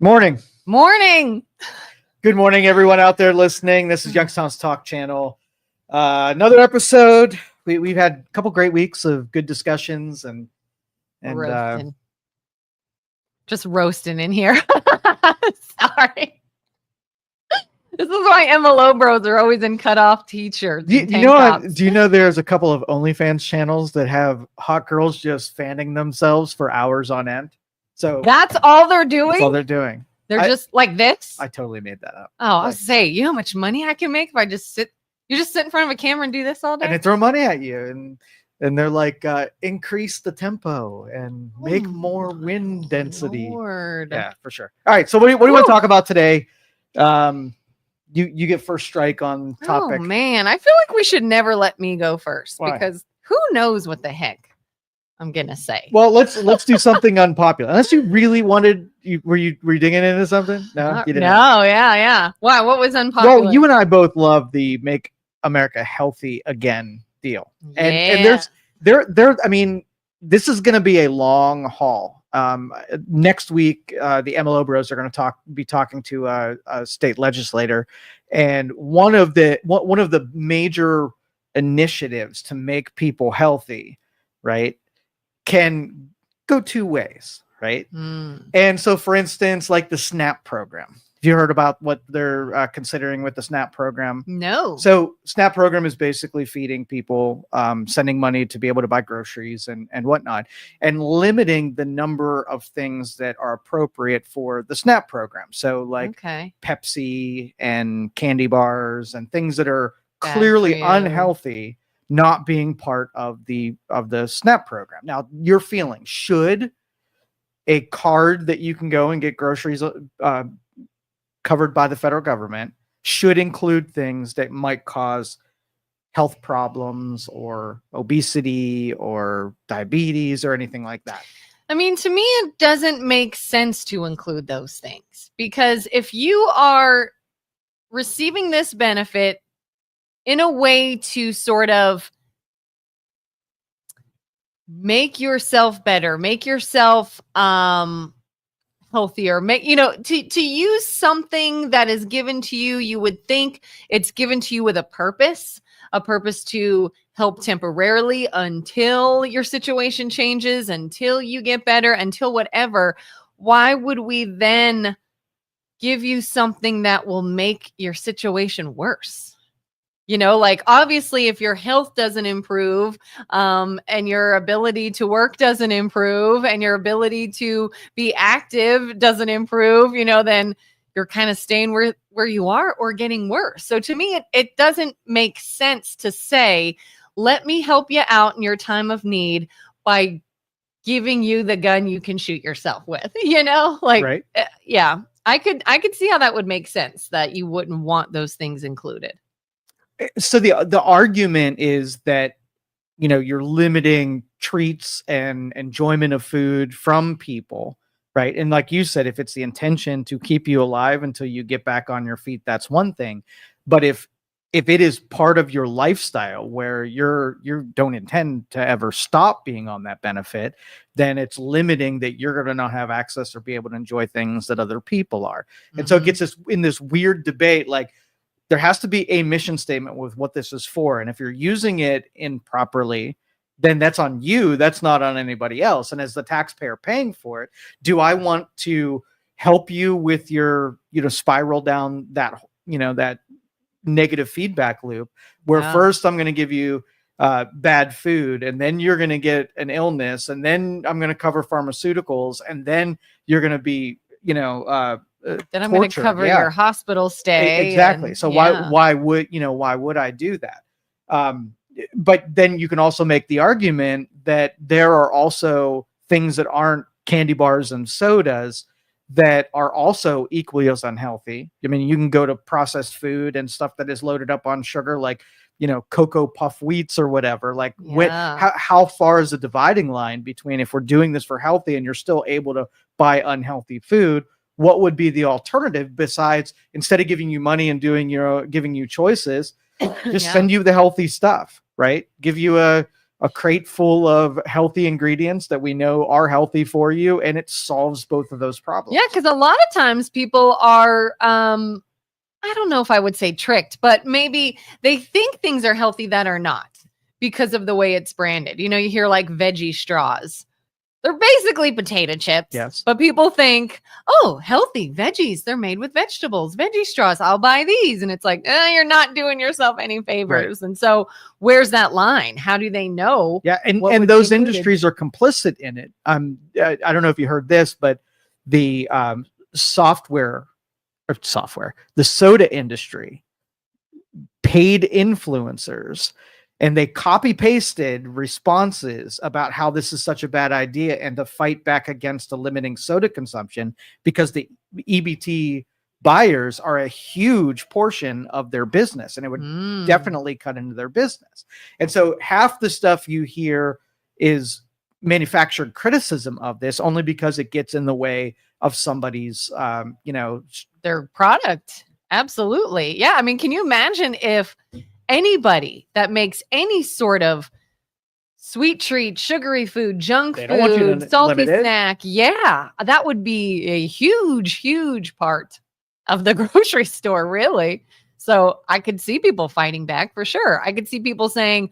Morning. Morning. Good morning, everyone out there listening. This is Youngstown's Talk Channel. Another episode. We've had a couple great weeks of good discussions and Roasting. Just roasting in here. Sorry. This is why MLO bros are always in cutoff t-shirts. Do you know there's a couple of OnlyFans channels that have hot girls just fanning themselves for hours on end? So that's all they're doing? That's all they're doing. They're just like this? I totally made that up. Oh, I was saying, you know how much money I can make if I just sit in front of a camera and do this all day? And they throw money at you and they're like, increase the tempo and make more wind density. Lord. Yeah, for sure. All right. So what do you want to talk about today? You get first strike on topic. Oh man, I feel like we should never let me go first. Why? Because who knows what the heck I'm gonna say. Well, let's do something unpopular. Unless you really wanted, were you digging into something? No, you didn't. No, yeah. Why? What was unpopular? Well, you and I both love the Make America Healthy Again deal, and there. I mean, this is going to be a long haul. Next week, the MLO Bros are going to be talking to a state legislator, and one of the major initiatives to make people healthy, right, can go two ways, right? And so, for instance, like the SNAP program. Have you heard about what they're considering with the SNAP program? No. So SNAP program is basically feeding people, sending money to be able to buy groceries and whatnot, and limiting the number of things that are appropriate for the SNAP program. So like Pepsi and candy bars and things that are clearly unhealthy not being part of the SNAP program. Now, your feeling, should a card that you can go and get groceries covered by the federal government should include things that might cause health problems or obesity or diabetes or anything like that? I mean, to me, it doesn't make sense to include those things, because if you are receiving this benefit in a way to sort of make yourself better, make yourself healthier, to use something that is given to you, you would think it's given to you with a purpose to help temporarily until your situation changes, until you get better, until whatever. Why would we then give you something that will make your situation worse? Like, obviously, if your health doesn't improve, and your ability to work doesn't improve, and your ability to be active doesn't improve, then you're kind of staying where you are or getting worse. So to me, it doesn't make sense to say, let me help you out in your time of need by giving you the gun you can shoot yourself with, Right. Yeah, I could see how that would make sense, that you wouldn't want those things included. So the argument is that, you're limiting treats and enjoyment of food from people, right? And like you said, if it's the intention to keep you alive until you get back on your feet, that's one thing. But if it is part of your lifestyle where you don't intend to ever stop being on that benefit, then it's limiting that you're going to not have access or be able to enjoy things that other people are. And so it gets us in this weird debate, like, there has to be a mission statement with what this is for. And if you're using it improperly, then that's on you. That's not on anybody else. And as the taxpayer paying for it, do I want to help you with your, spiral down that, that negative feedback loop where first I'm going to give you bad food, and then you're going to get an illness, and then I'm going to cover pharmaceuticals, and then you're going to be, then I'm going to cover your hospital stay. Exactly. So why would I do that? But then you can also make the argument that there are also things that aren't candy bars and sodas that are also equally as unhealthy. I mean, you can go to processed food and stuff that is loaded up on sugar, like, Cocoa Puff Wheats or whatever. Like, how far is the dividing line between, if we're doing this for healthy and you're still able to buy unhealthy food, what would be the alternative besides, instead of giving you money and giving you choices, just send you the healthy stuff, right? Give you a a crate full of healthy ingredients that we know are healthy for you, and it solves both of those problems. Yeah, because a lot of times people are, I don't know if I would say tricked, but maybe they think things are healthy that are not because of the way it's branded. You know, you hear like veggie straws. They're basically potato chips. Yes. But people think, oh, healthy veggies. They're made with vegetables, veggie straws. I'll buy these. And it's like, you're not doing yourself any favors. Right. And so where's that line? How do they know? Yeah. And those industries are complicit in it. I don't know if you heard this, but the the soda industry paid influencers, and they copy pasted responses about how this is such a bad idea and to fight back against the limiting soda consumption, because the EBT buyers are a huge portion of their business, and it would definitely cut into their business. And so half the stuff you hear is manufactured criticism of this only because it gets in the way of somebody's, their product. Absolutely. Yeah. I mean, can you imagine if anybody that makes any sort of sweet treat, sugary food, junk food, salty snack, that would be a huge, huge part of the grocery store, really. So I could see people fighting back for sure. I could see people saying,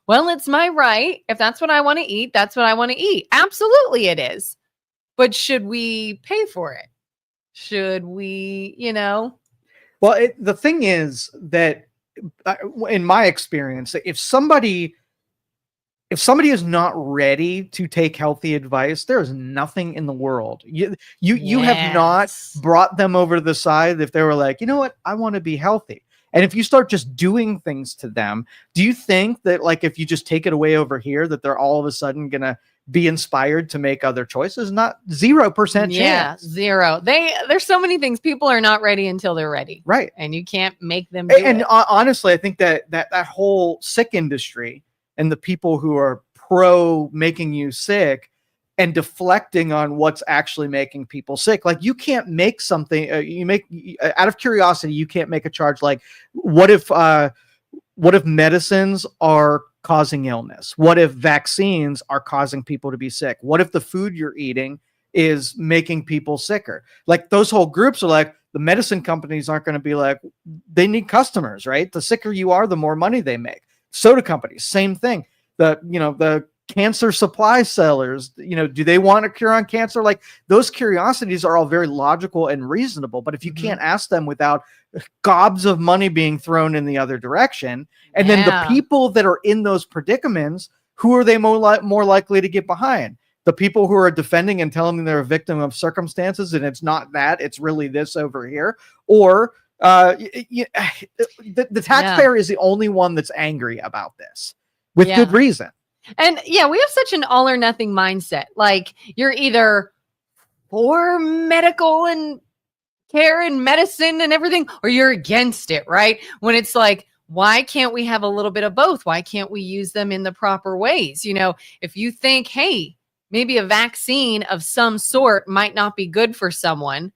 well, it's my right. If that's what I want to eat, that's what I want to eat. Absolutely it is. But should we pay for it? Should we, Well, the thing is that in my experience, if somebody is not ready to take healthy advice, there is nothing in the world. You have not brought them over to the side if they were like, you know what, I want to be healthy. And if you start just doing things to them, do you think that like if you just take it away over here, that they're all of a sudden gonna be inspired to make other choices? Not 0% chance. Yeah, zero. There's so many things. People are not ready until they're ready. Right. And you can't make them do it. Honestly, I think that whole sick industry and the people who are pro making you sick and deflecting on what's actually making people sick. Like you can't make something out of curiosity. You can't make a charge like, what if medicines are causing illness? What if vaccines are causing people to be sick? What if the food you're eating is making people sicker? Like those whole groups are like, the medicine companies aren't going to be like, they need customers, right? The sicker you are, the more money they make. Soda companies, same thing. The cancer supply sellers, do they want a cure on cancer? Like those curiosities are all very logical and reasonable, but if you can't ask them without gobs of money being thrown in the other direction, and then the people that are in those predicaments, who are they more likely to get behind? The people who are defending and telling them they're a victim of circumstances and it's not that, it's really this over here, or the taxpayer is the only one that's angry about this with good reason. And we have such an all or nothing mindset. Like you're either for medical and care and medicine and everything, or you're against it, right? When it's like, why can't we have a little bit of both? Why can't we use them in the proper ways? If you think, hey, maybe a vaccine of some sort might not be good for someone,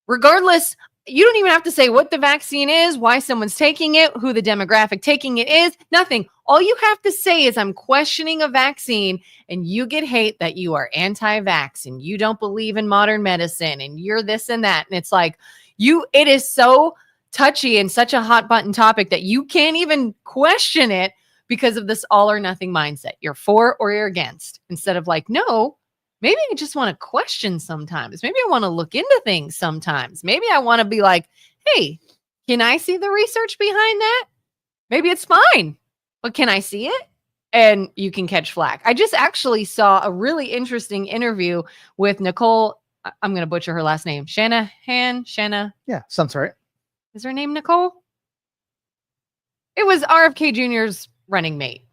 regardless, you don't even have to say what the vaccine is, why someone's taking it, who the demographic taking it is, nothing. All you have to say is I'm questioning a vaccine, and you get hate that you are anti-vax and you don't believe in modern medicine and you're this and that. And it's like it is so touchy and such a hot button topic that you can't even question it because of this all or nothing mindset. You're for or you're against, instead of like, no, maybe I just want to question sometimes. Maybe I want to look into things sometimes. Maybe I want to be like, hey, can I see the research behind that? Maybe it's fine, but can I see it? And you can catch flack. I just actually saw a really interesting interview with Nicole. I'm going to butcher her last name. Shanna. Yeah, sounds right. Is her name Nicole? It was RFK Jr.'s running mate.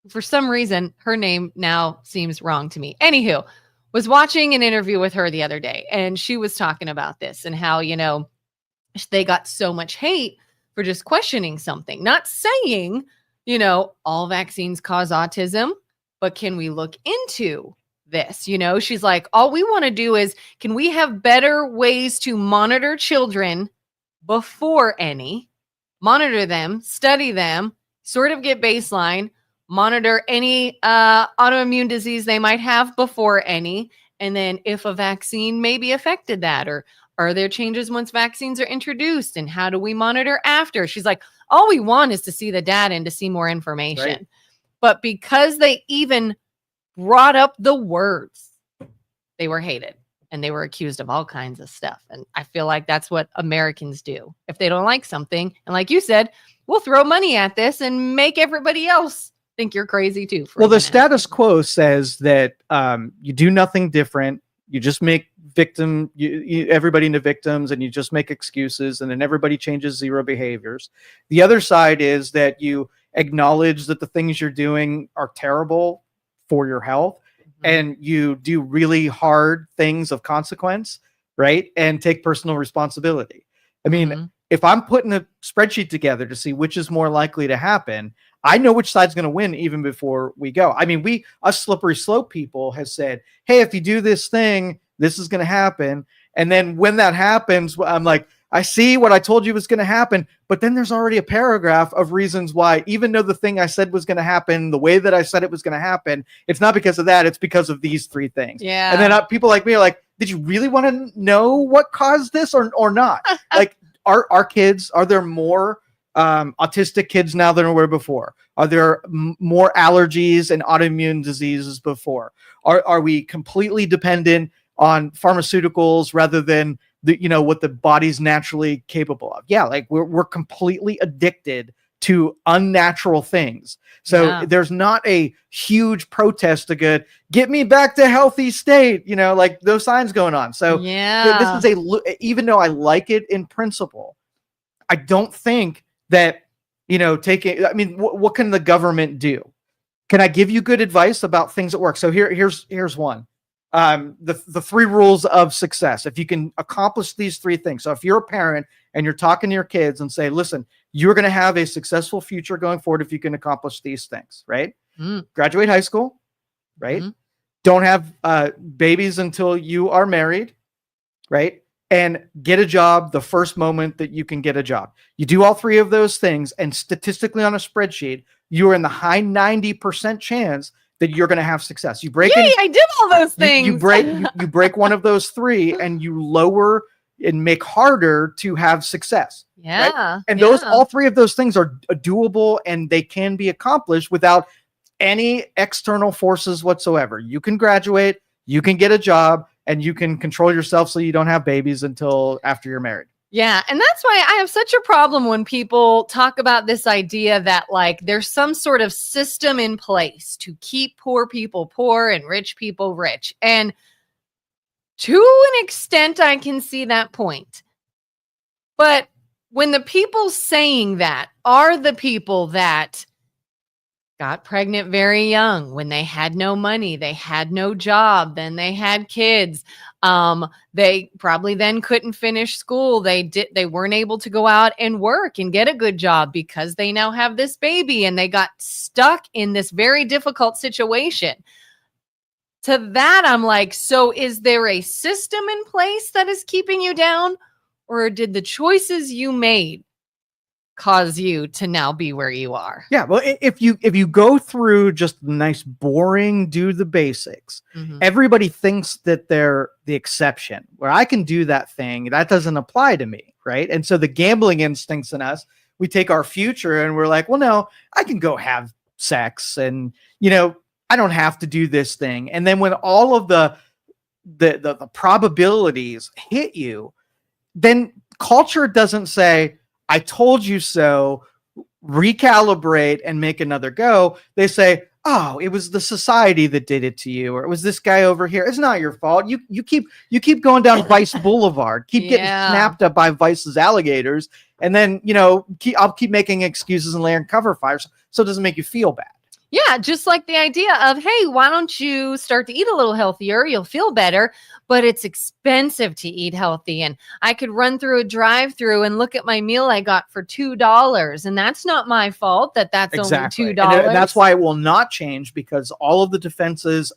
For some reason, her name now seems wrong to me. Anywho, was watching an interview with her the other day, and she was talking about this and how, they got so much hate for just questioning something. Not saying, all vaccines cause autism, but can we look into this? She's like, all we want to do is, can we have better ways to monitor children before monitor them, study them, sort of get baseline, monitor any autoimmune disease they might have before any, and then if a vaccine maybe affected that, or are there changes once vaccines are introduced, and how do we monitor after? She's like, all we want is to see the data and to see more information. Right. But because they even brought up the words, they were hated and they were accused of all kinds of stuff. And I feel like that's what Americans do. If they don't like something, and like you said, we'll throw money at this and make everybody else think you're crazy too. Well, the status quo says that you do nothing different. You just make everybody into victims, and you just make excuses, and then everybody changes zero behaviors. The other side is that you acknowledge that the things you're doing are terrible for your health, and you do really hard things of consequence, right? And take personal responsibility. I mean, if I'm putting a spreadsheet together to see which is more likely to happen, I know which side's going to win even before we go. I mean, us slippery slope people has said, hey, if you do this thing, this is going to happen. And then when that happens, I'm like, I see what I told you was going to happen. But then there's already a paragraph of reasons why, even though the thing I said was going to happen, the way that I said it was going to happen, it's not because of that. It's because of these three things. Yeah. And then people like me are like, did you really want to know what caused this or not? Like, our kids, are there more autistic kids now than there were before? Are there more allergies and autoimmune diseases before? Are we completely dependent on pharmaceuticals rather than what the body's naturally capable of? Yeah, like we're completely addicted to unnatural things. So there's not a huge protest to get me back to healthy state, like those signs going on. So this is even though I like it in principle, I don't think that, what can the government do? Can I give you good advice about things that work? So here's one. The 3 rules of success. If you can accomplish these 3 things. So if you're a parent and you're talking to your kids and say, listen, you're going to have a successful future going forward if you can accomplish these things, right? Graduate high school, right? Don't have babies until you are married, right? And get a job the first moment that you can get a job. You do all 3 of those things, and statistically on a spreadsheet, you're in the high 90% chance that you're going to have success. You break Yay, I did all those things. You break one of those 3, and you lower and make harder to have success. Yeah. Right? And all 3 of those things are doable, and they can be accomplished without any external forces whatsoever. You can graduate, you can get a job, and you can control yourself so you don't have babies until after you're married. Yeah. And that's why I have such a problem when people talk about this idea that like there's some sort of system in place to keep poor people poor and rich people rich. And to an extent, I can see that point. But when the people saying that are the people that got pregnant very young, when they had no money, they had no job, then they had kids. They probably then couldn't finish school. They weren't able to go out and work and get a good job because they now have this baby and they got stuck in this very difficult situation. To that, I'm like, so is there a system in place that is keeping you down, or did the choices you made cause you to now be where you are? Yeah, well, if you go through just nice, boring, do the basics, everybody thinks that they're the exception. Where I can do that thing, that doesn't apply to me, right? And so the gambling instincts in us, we take our future and we're like, well, no, I can go have sex, and I don't have to do this thing. And then when all of the probabilities hit you, then culture doesn't say, I told you so, recalibrate and make another go. They say, oh, it was the society that did it to you, or it was this guy over here. It's not your fault. You keep going down Vice Boulevard, keep getting snapped up by Vice's alligators, and then I'll keep making excuses and laying cover fires, so it doesn't make you feel bad. Yeah, just like the idea of, hey, why don't you start to eat a little healthier? You'll feel better, but it's expensive to eat healthy. And I could run through a drive-through and look at my meal I got for $2. And that's not my fault that's exactly. only $2. And that's why it will not change, because all of the defenses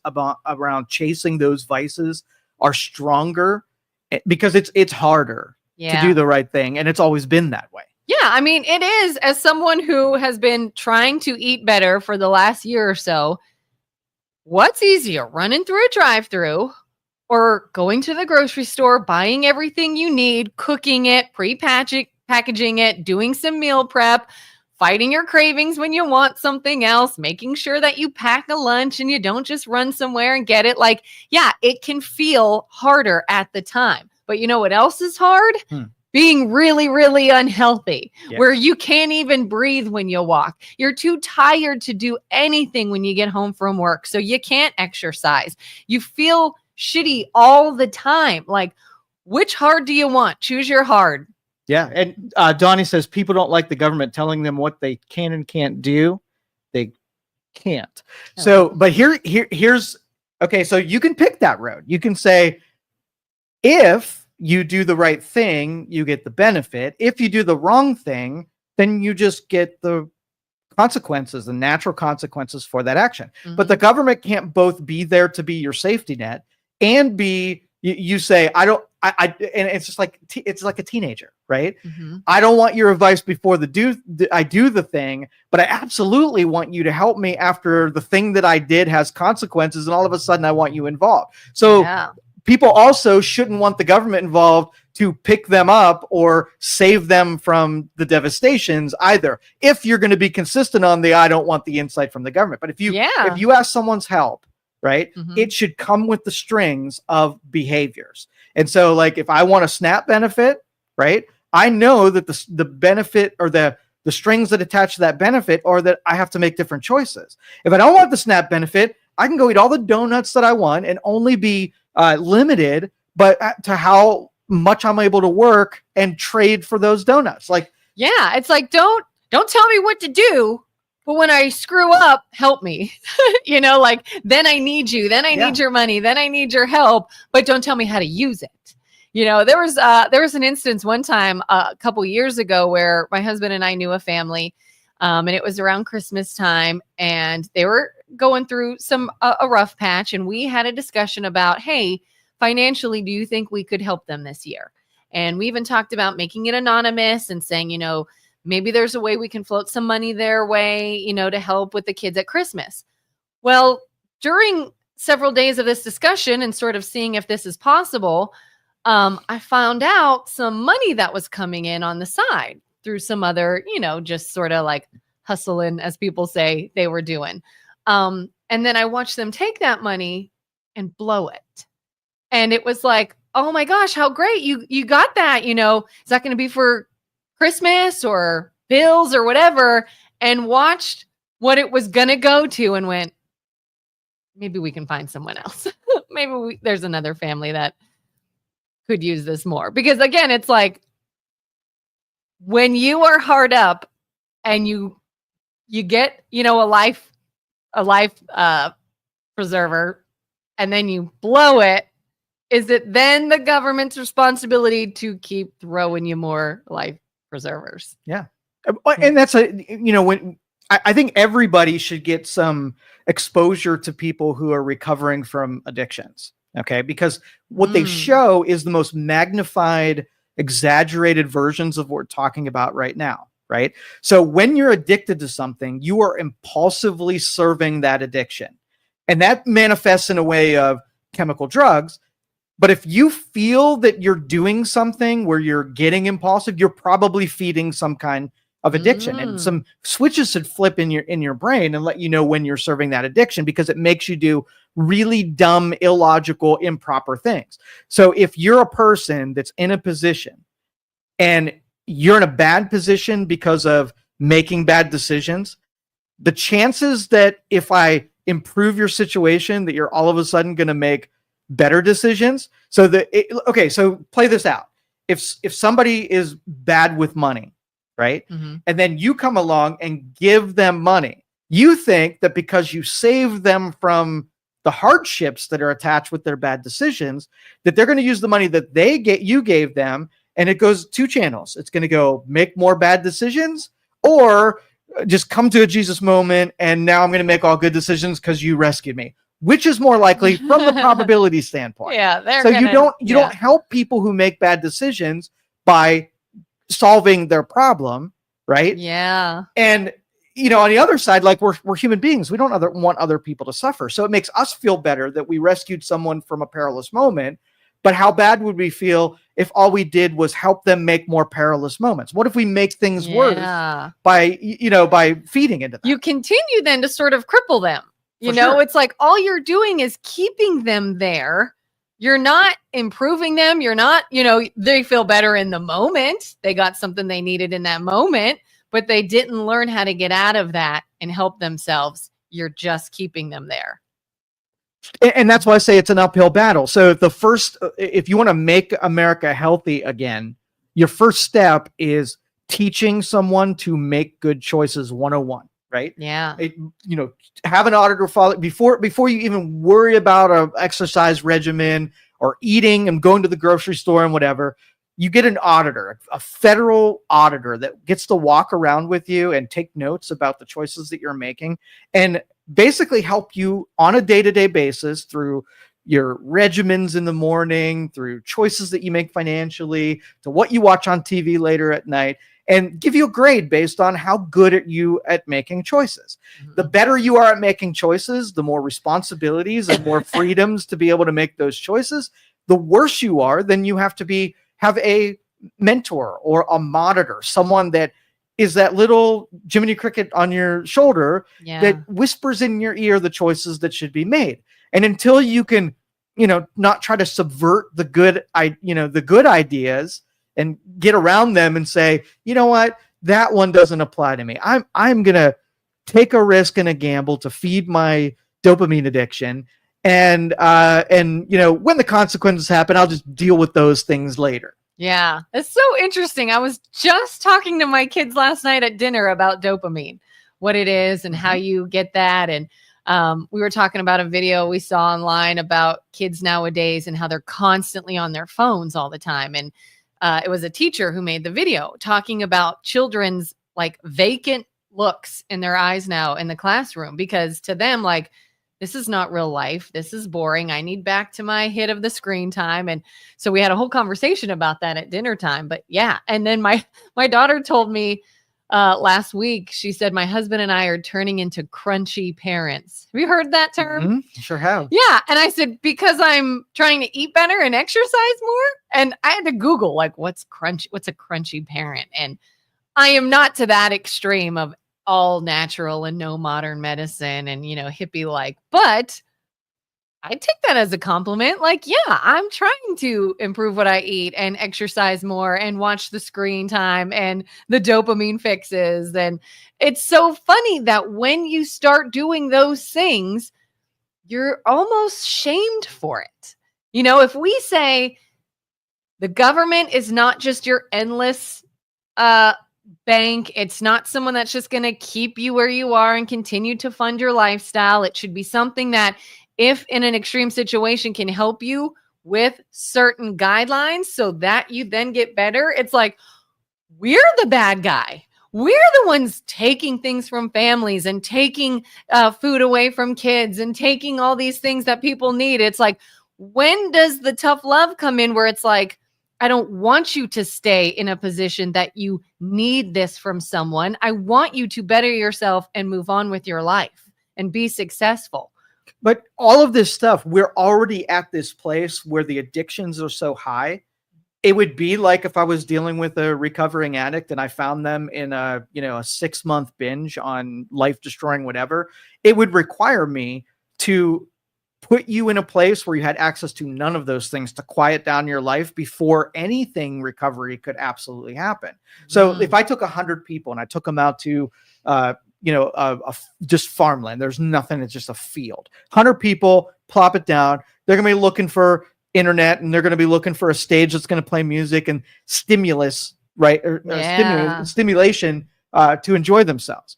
around chasing those vices are stronger, because it's harder to do the right thing. And it's always been that way. Yeah, I mean, it is, as someone who has been trying to eat better for the last year or so, what's easier, running through a drive-through or going to the grocery store, buying everything you need, cooking it, packaging it, doing some meal prep, fighting your cravings when you want something else, making sure that you pack a lunch and you don't just run somewhere and get it. Like, yeah, it can feel harder at the time. But you know what else is hard? Being really, really unhealthy, where you can't even breathe when you walk. You're too tired to do anything when you get home from work. So you can't exercise. You feel shitty all the time. Like, which hard do you want? Choose your hard. Yeah. And Donnie says people don't like the government telling them what they can and can't do. They can't. So, but here's, okay, so you can pick that road. You can say, if you do the right thing, you get the benefit. If you do the wrong thing, then you just get the consequences, the natural consequences for that action. But the government can't both be there to be your safety net and be, you say, and it's just like, it's like a teenager, right? I don't want your advice before I do the thing, but I absolutely want you to help me after the thing that I did has consequences. And all of a sudden I want you involved. So people also shouldn't want the government involved to pick them up or save them from the devastations either. If you're going to be consistent on I don't want the insight from the government. But if you ask someone's help, right, it should come with the strings of behaviors. And so like, if I want a SNAP benefit, right, I know that the benefit or the strings that attach to that benefit are that I have to make different choices. If I don't want the SNAP benefit, I can go eat all the donuts that I want and only be limited, but to how much I'm able to work and trade for those donuts. Like, yeah, it's like, don't tell me what to do, but when I screw up, help me. You know, like, then I need you, then I need your money, then I need your help, but don't tell me how to use it. You know, there was an instance one time a couple years ago where my husband and I knew a family, and it was around Christmas time, and they were going through a rough patch, and we had a discussion about, hey, financially, do you think we could help them this year? And we even talked about making it anonymous and saying, you know, maybe there's a way we can float some money their way, you know, to help with the kids at Christmas. Well, during several days of this discussion and sort of seeing if this is possible, I found out some money that was coming in on the side through some other, you know, just sort of like hustling, as people say they were doing. And then I watched them take that money and blow it. And it was like, oh my gosh, how great. You got that, you know, is that going to be for Christmas or bills or whatever? And watched what it was going to go to and went, maybe we can find someone else. Maybe there's another family that could use this more. Because again, it's like, when you are hard up and you get, you know, a life preserver, and then you blow it, is it then the government's responsibility to keep throwing you more life preservers? Yeah. And that's when I think everybody should get some exposure to people who are recovering from addictions. Okay. Because what they show is the most magnified, exaggerated versions of what we're talking about right now. Right. So when you're addicted to something, you are impulsively serving that addiction. And that manifests in a way of chemical drugs. But if you feel that you're doing something where you're getting impulsive, you're probably feeding some kind of addiction, and some switches should flip in your brain and let you know when you're serving that addiction, because it makes you do really dumb, illogical, improper things. So if you're a person that's in a position and you're in a bad position because of making bad decisions, the chances that if I improve your situation, that you're all of a sudden going to make better decisions. So so play this out. If somebody is bad with money, right? And then you come along and give them money, you think that because you save them from the hardships that are attached with their bad decisions, that they're going to use the money that you gave them, and it goes two channels. It's going to go make more bad decisions, or just come to a Jesus moment, and now I'm going to make all good decisions because you rescued me. Which is more likely from the probability standpoint? Yeah. So you don't help people who make bad decisions by solving their problem, right? Yeah. And on the other side, like we're human beings. We don't want other people to suffer. So it makes us feel better that we rescued someone from a perilous moment. But how bad would we feel if all we did was help them make more perilous moments? What if we make things worse by feeding into that? You continue then to sort of cripple them. Sure. It's like all you're doing is keeping them there. You're not improving them. You're not, they feel better in the moment. They got something they needed in that moment, but they didn't learn how to get out of that and help themselves. You're just keeping them there. And that's why I say it's an uphill battle. So if you want to make America healthy again, your first step is teaching someone to make good choices 101, right? Yeah. Have an auditor follow before you even worry about an exercise regimen or eating and going to the grocery store and whatever. You get an auditor, a federal auditor that gets to walk around with you and take notes about the choices that you're making and basically help you on a day-to-day basis through your regimens in the morning, through choices that you make financially, to what you watch on TV later at night, and give you a grade based on how good are you at making choices. Mm-hmm. The better you are at making choices, the more responsibilities and more freedoms to be able to make those choices. The worse you are, then you have a mentor or a monitor, someone that is that little Jiminy Cricket on your shoulder that whispers in your ear the choices that should be made. And until you can, not try to subvert the good ideas and get around them and say, you know what, that one doesn't apply to me. I'm going to take a risk and a gamble to feed my dopamine addiction. And when the consequences happen, I'll just deal with those things later. Yeah, it's so interesting. I was just talking to my kids last night at dinner about dopamine, what it is and how you get that. And we were talking about a video we saw online about kids nowadays and how they're constantly on their phones all the time. And it was a teacher who made the video talking about children's like vacant looks in their eyes now in the classroom, because to them, like, this is not real life. This is boring. I need back to my hit of the screen time. And so we had a whole conversation about that at dinner time. But yeah. And then my daughter told me last week, she said, my husband and I are turning into crunchy parents. Have you heard that term? Mm-hmm. Sure have. Yeah. And I said, because I'm trying to eat better and exercise more. And I had to Google like, what's a crunchy parent? And I am not to that extreme of all natural and no modern medicine and, hippie like, but I take that as a compliment. Like, yeah, I'm trying to improve what I eat and exercise more and watch the screen time and the dopamine fixes. And it's so funny that when you start doing those things, you're almost shamed for it. If we say the government is not just your endless, bank. It's not someone that's just going to keep you where you are and continue to fund your lifestyle. It should be something that, if in an extreme situation, can help you with certain guidelines so that you then get better. It's like, we're the bad guy. We're the ones taking things from families and taking food away from kids and taking all these things that people need. It's like, when does the tough love come in where it's like, I don't want you to stay in a position that you need this from someone. I want you to better yourself and move on with your life and be successful. But all of this stuff, we're already at this place where the addictions are so high. It would be like if I was dealing with a recovering addict and I found them in a 6-month binge on life-destroying whatever. It would require me to put you in a place where you had access to none of those things to quiet down your life before anything recovery could absolutely happen. So if I took 100 people and I took them out to, just farmland, there's nothing. It's just a field. 100 people, plop it down. They're going to be looking for internet and they're going to be looking for a stage that's going to play music and stimulus, right? Stimulation to enjoy themselves.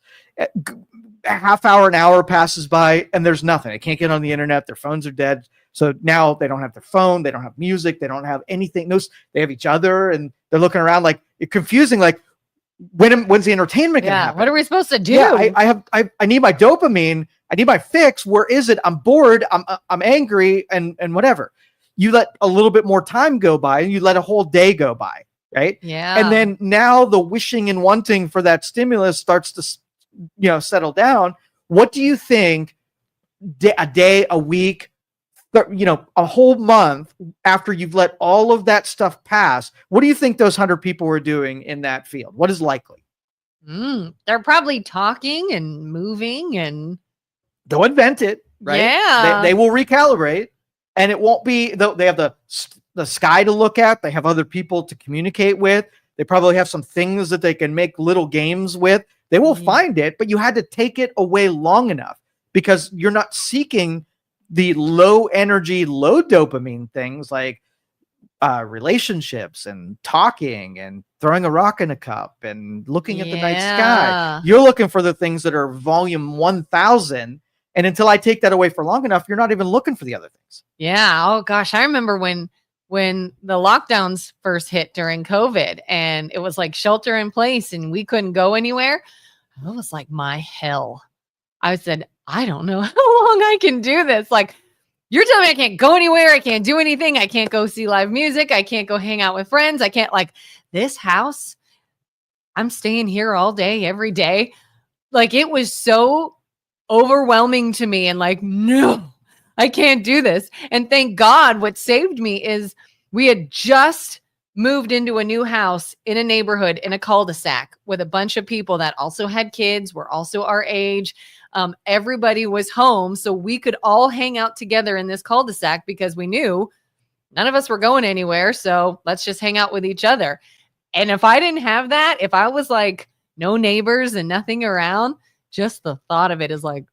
A half hour, an hour passes by and there's nothing. They can't get on the internet. Their phones are dead. So now they don't have their phone. They don't have music. They don't have anything. They have each other and they're looking around like it's confusing. Like when's the entertainment going to happen? What are we supposed to do? Yeah, I need my dopamine. I need my fix. Where is it? I'm bored. I'm angry and whatever. You let a little bit more time go by and you let a whole day go by. right? Yeah. And then now the wishing and wanting for that stimulus starts to, settle down. What do you think a day, a week, a whole month after you've let all of that stuff pass, what do you think those 100 people were doing in that field? What is likely? They're probably talking and moving, and they'll invent it, right? Yeah. They will recalibrate, and it won't be, they have the sky to look at. They have other people to communicate with. They probably have some things that they can make little games with. They will find it, but you had to take it away long enough because you're not seeking the low energy, low dopamine things like relationships and talking and throwing a rock in a cup and looking at the night sky. You're looking for the things that are volume 1000. And until I take that away for long enough, you're not even looking for the other things. Yeah. Oh gosh. I remember when the lockdowns first hit during COVID and it was like shelter in place and we couldn't go anywhere. It was like my hell. I said, I don't know how long I can do this. Like, you're telling me I can't go anywhere. I can't do anything. I can't go see live music. I can't go hang out with friends. I can't, like, this house. I'm staying here all day, every day. Like, it was so overwhelming to me and like, no, I can't do this. And thank God what saved me is we had just moved into a new house in a neighborhood in a cul-de-sac with a bunch of people that also had kids, were also our age. Everybody was home, so we could all hang out together in this cul-de-sac because we knew none of us were going anywhere. So let's just hang out with each other. And if I didn't have that, if I was like no neighbors and nothing around, just the thought of it is like,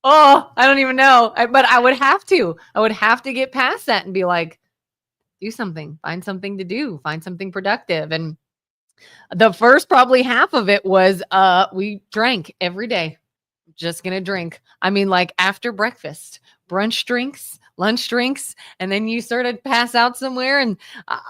oh, I don't even know. But I would have to get past that and be like, do something, find something to do, find something productive. And the first probably half of it was we drank every day. Just gonna drink. I mean, like after breakfast, brunch drinks, lunch drinks, and then you sort of pass out somewhere and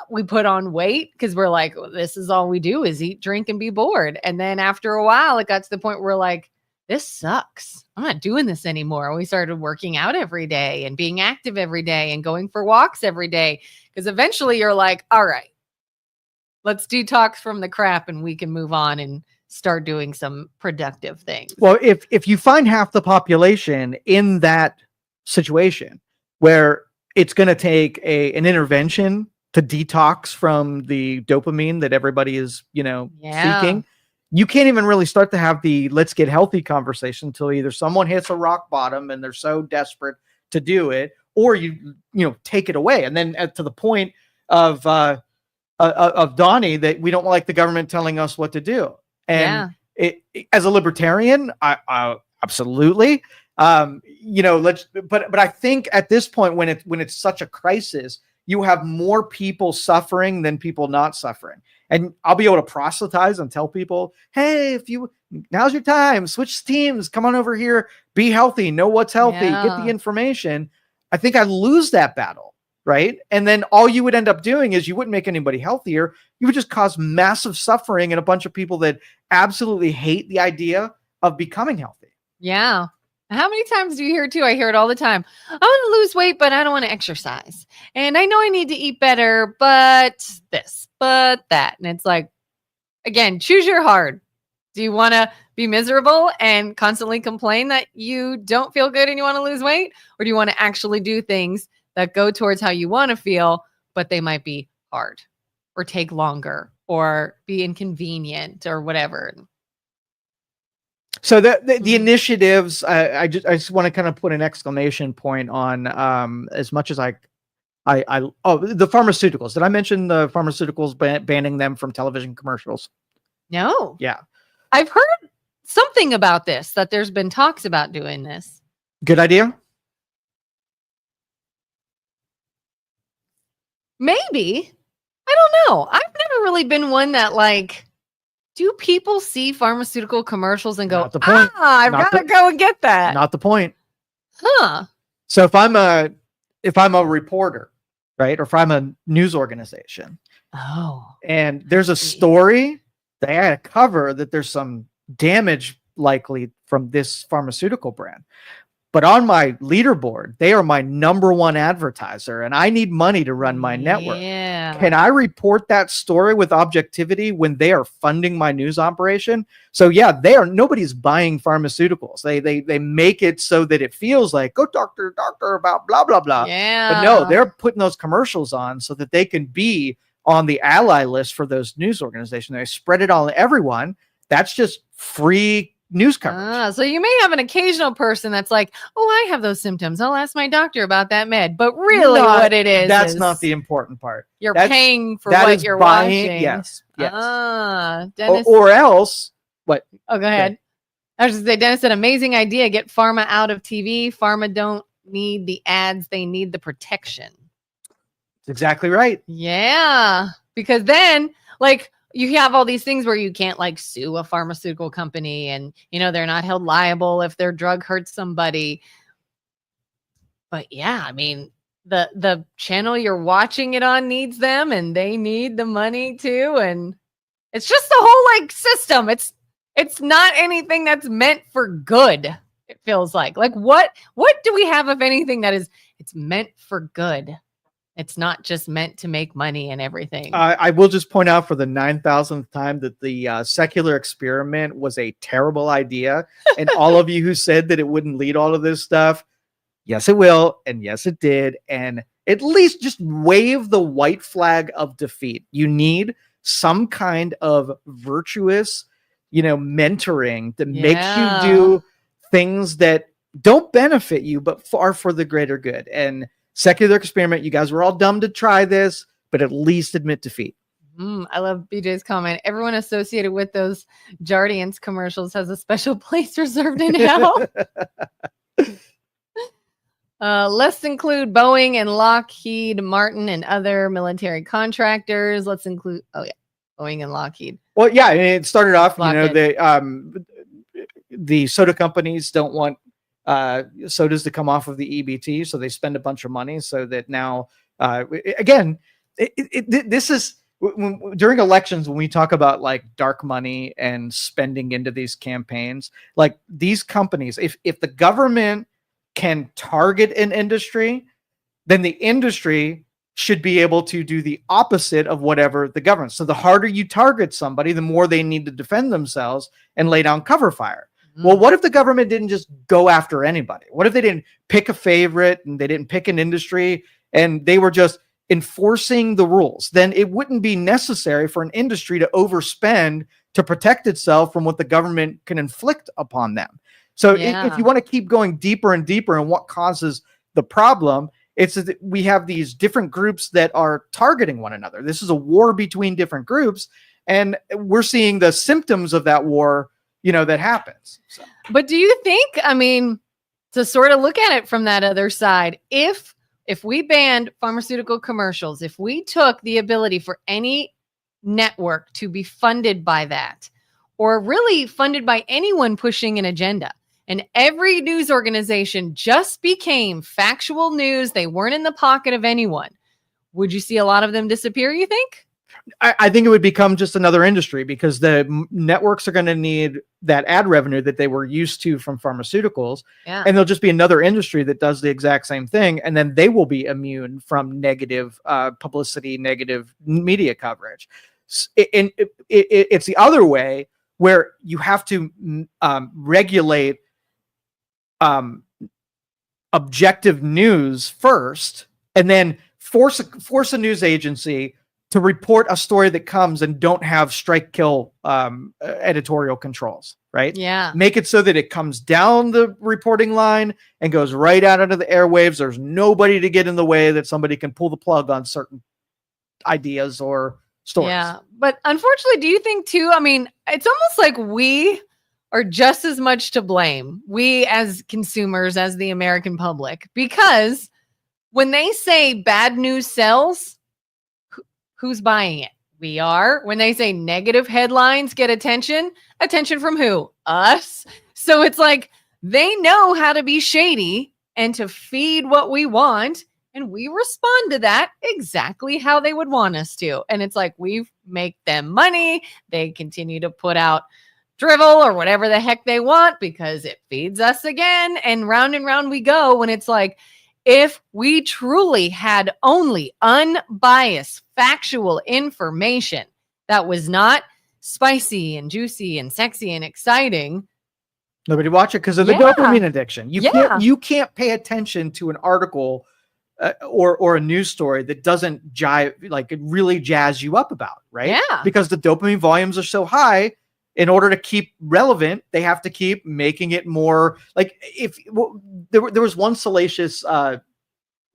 we put on weight because we're like, well, this is all we do is eat, drink, and be bored. And then after a while, it got to the point where we're like, this sucks. I'm not doing this anymore. We started working out every day and being active every day and going for walks every day because eventually you're like, all right, let's detox from the crap and we can move on and start doing some productive things. Well, if you find half the population in that situation where it's going to take an intervention to detox from the dopamine that everybody is, seeking, you can't even really start to have the let's get healthy conversation until either someone hits a rock bottom and they're so desperate to do it, or you take it away. And then to the point of Danyi, that we don't like the government telling us what to do. And as a libertarian, I absolutely, but I think at this point, when it's such a crisis, you have more people suffering than people not suffering. And I'll be able to proselytize and tell people, hey, now's your time, switch teams, come on over here, be healthy, know what's healthy, get the information. I think I lose that battle. Right. And then all you would end up doing is you wouldn't make anybody healthier. You would just cause massive suffering and a bunch of people that absolutely hate the idea of becoming healthy. Yeah. How many times do you hear it too? I hear it all the time. I want to lose weight, but I don't want to exercise. And I know I need to eat better, but this, but that. And it's like, again, choose your hard. Do you want to be miserable and constantly complain that you don't feel good and you want to lose weight? Or do you want to actually do things that go towards how you want to feel, but they might be hard or take longer or be inconvenient or whatever? So the initiatives, I just want to kind of put an exclamation point on as much as the pharmaceuticals. Did I mention the pharmaceuticals banning them from television commercials? No. Yeah. I've heard something about this, that there's been talks about doing this. Good idea? Maybe. I don't know. I've never really been one that like, do people see pharmaceutical commercials and go, I've got to go and get that? Not the point. Huh. So if I'm a reporter, right, or if I'm a news organization, and there's a story, they had to cover that there's some damage likely from this pharmaceutical brand. But on my leaderboard, they are my number one advertiser, and I need money to run my network. Yeah. Can I report that story with objectivity when they are funding my news operation? So yeah, nobody's buying pharmaceuticals. They make it so that it feels like, go talk to your doctor about blah blah blah. Yeah. But no, they're putting those commercials on so that they can be on the ally list for those news organizations. They spread it all to everyone. That's just free news coverage. So you may have an occasional person that's like, oh, I have those symptoms. I'll ask my doctor about that med. But really what it is, that's not the important part. You're paying for what you're watching. Yes. Dennis. Or else, what? Oh, go ahead. I was just say, Dennis said, amazing idea. Get pharma out of TV. Pharma don't need the ads. They need the protection. That's exactly right. Yeah. Because then, like, you have all these things where you can't like sue a pharmaceutical company and, you know, they're not held liable if their drug hurts somebody. But yeah, I mean, the channel you're watching it on needs them and they need the money too. And it's just the whole like system. It's not anything that's meant for good. It feels like what do we have, if anything, that is, it's meant for good? It's not just meant to make money and everything. I will just point out for the 9,000th time that the secular experiment was a terrible idea. And all of you who said that it wouldn't lead all of this stuff, yes, it will. And yes, it did. And at least just wave the white flag of defeat. You need some kind of virtuous, mentoring that makes you do things that don't benefit you, but are for the greater good. And secular experiment, you guys were all dumb to try this, but at least admit defeat. I love BJ's comment. Everyone associated with those Jardiance commercials has a special place reserved in hell. Let's include Boeing and Lockheed Martin and other military contractors. Let's include, Boeing and Lockheed. Well, yeah, I mean, it started off, the soda companies don't want sodas to come off of the EBT, so they spend a bunch of money so that now, again, this is during elections when we talk about like dark money and spending into these campaigns, like these companies, if the government can target an industry, then the industry should be able to do the opposite of whatever the government. So the harder you target somebody, the more they need to defend themselves and lay down cover fire. Well, what if the government didn't just go after anybody? What if they didn't pick a favorite and they didn't pick an industry and they were just enforcing the rules? Then it wouldn't be necessary for an industry to overspend to protect itself from what the government can inflict upon them. So if you want to keep going deeper and deeper in what causes the problem, it's that we have these different groups that are targeting one another. This is a war between different groups, and we're seeing the symptoms of that war that happens. So. But do you think, I mean, to sort of look at it from that other side, if we banned pharmaceutical commercials, if we took the ability for any network to be funded by that, or really funded by anyone pushing an agenda, and every news organization just became factual news, they weren't in the pocket of anyone, would you see a lot of them disappear, you think? I think it would become just another industry because the networks are going to need that ad revenue that they were used to from pharmaceuticals. Yeah. And there'll just be another industry that does the exact same thing. And then they will be immune from negative publicity, negative media coverage. It's the other way where you have to regulate objective news first, and then force a news agency to report a story that comes and don't have strike kill editorial controls, right? Yeah. Make it so that it comes down the reporting line and goes right out into the airwaves. There's nobody to get in the way, that somebody can pull the plug on certain ideas or stories. Yeah. But unfortunately, do you think too, I mean, it's almost like we are just as much to blame, we as consumers, as the American public, because when they say bad news sells, who's buying it? We are. When they say negative headlines get attention from who? Us. So it's like they know how to be shady and to feed what we want, and we respond to that exactly how they would want us to. And it's like we make them money. They continue to put out drivel or whatever the heck they want because it feeds us again. And round we go when it's like, if we truly had only unbiased, factual information that was not spicy and juicy and sexy and exciting, nobody watch it because of the dopamine addiction. You can't pay attention to an article or a news story that doesn't jive, like it really jazz you up about, right? Yeah. Because the dopamine volumes are so high. In order to keep relevant, they have to keep making it more like there was one salacious, what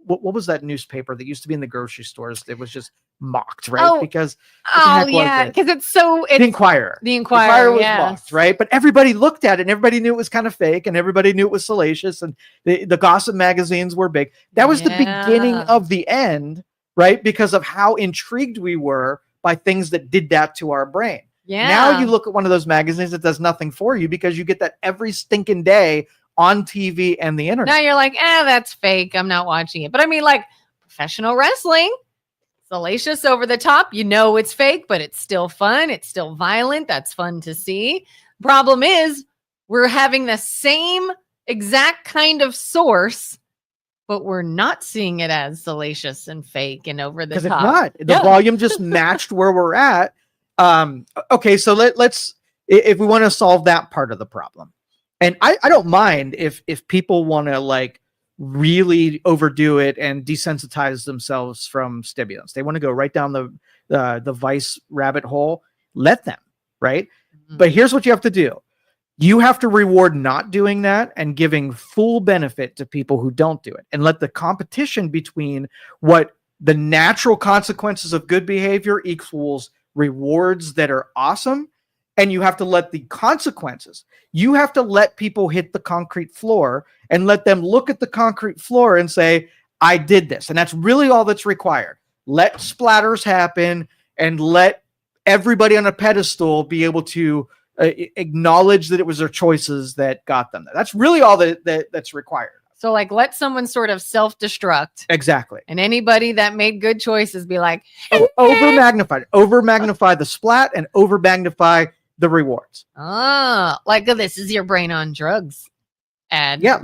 was that newspaper that used to be in the grocery stores? It was just mocked, right? Because it's so the Inquirer. The Inquirer was mocked, right? But everybody looked at it and everybody knew it was kind of fake and everybody knew it was salacious and the gossip magazines were big. That was the beginning of the end, right? Because of how intrigued we were by things that did that to our brain. Yeah. Now you look at one of those magazines that does nothing for you because you get that every stinking day on TV and the internet. Now you're like, that's fake. I'm not watching it. But I mean, like professional wrestling, salacious, over the top. You know it's fake, but it's still fun. It's still violent. That's fun to see. Problem is, we're having the same exact kind of source, but we're not seeing it as salacious and fake and over the top. Because it's not. The volume just matched where we're at. Okay, so let's if we want to solve that part of the problem. And I don't mind if people want to like really overdo it and desensitize themselves from stimulants. They want to go right down the vice rabbit hole. Let them, right? Mm-hmm. But here's what you have to do. You have to reward not doing that and giving full benefit to people who don't do it, and let the competition between what the natural consequences of good behavior equals rewards that are awesome. And you have to let the consequences, you have to let people hit the concrete floor and let them look at the concrete floor and say, I did this. And that's really all that's required. Let splatters happen and let everybody on a pedestal be able to acknowledge that it was their choices that got them there. That's really all that's required. So like let someone sort of self-destruct. Exactly. And anybody that made good choices be like, over-magnify the splat and over-magnify the rewards. Like this is your brain on drugs ad. Yeah,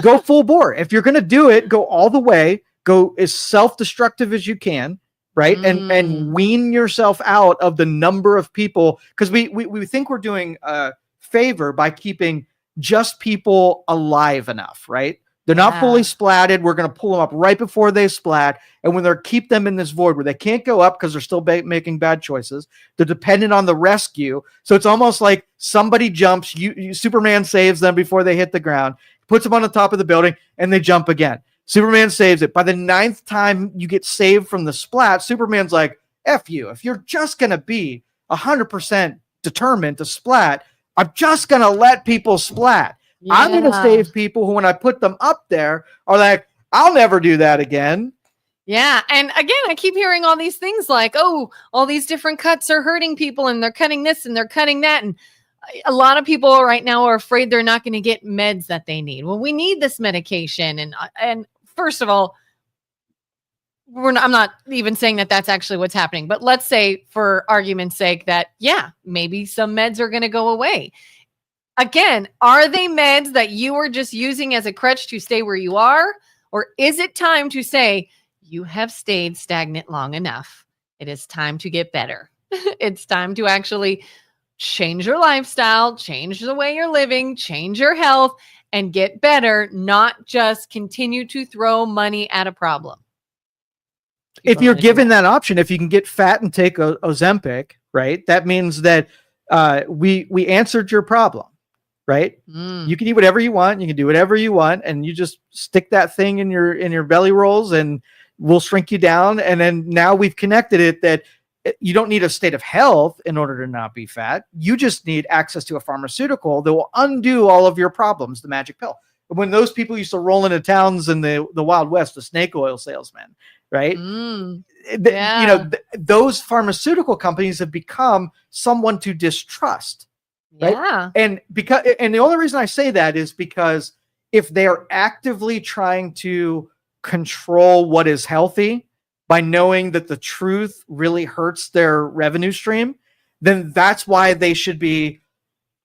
go full bore. If you're going to do it, go all the way. Go as self-destructive as you can, right? And wean yourself out of the number of people, because we think we're doing a favor by keeping just people alive enough, right? They're not fully splatted. We're going to pull them up right before they splat. And when they're keep them in this void where they can't go up because they're still making bad choices, they're dependent on the rescue. So it's almost like somebody jumps, Superman saves them before they hit the ground, puts them on the top of the building, and they jump again. Superman saves it. By the 9th time you get saved from the splat, Superman's like, F you. If you're just going to be 100% determined to splat, I'm just going to let people splat. Yeah. I'm going to save people who, when I put them up there, are like, I'll never do that again. Yeah. And again, I keep hearing all these things like, oh, all these different cuts are hurting people and they're cutting this and they're cutting that. And a lot of people right now are afraid they're not going to get meds that they need. Well, we need this medication. And first of all, I'm not even saying that that's actually what's happening, but let's say for argument's sake that, maybe some meds are going to go away. Again, are they meds that you are just using as a crutch to stay where you are? Or is it time to say, you have stayed stagnant long enough. It is time to get better. It's time to actually change your lifestyle, change the way you're living, change your health, and get better, not just continue to throw money at a problem. If you're given that option, if you can get fat and take Ozempic, right? That means that we answered your problem. Right? You can eat whatever you want. You can do whatever you want. And you just stick that thing in your belly rolls and we'll shrink you down. And then now we've connected it that you don't need a state of health in order to not be fat. You just need access to a pharmaceutical that will undo all of your problems, the magic pill. When those people used to roll into towns in the Wild West, the snake oil salesman, right? Those pharmaceutical companies have become someone to distrust. Right? Yeah. And the only reason I say that is because if they're actively trying to control what is healthy by knowing that the truth really hurts their revenue stream, then that's why they should be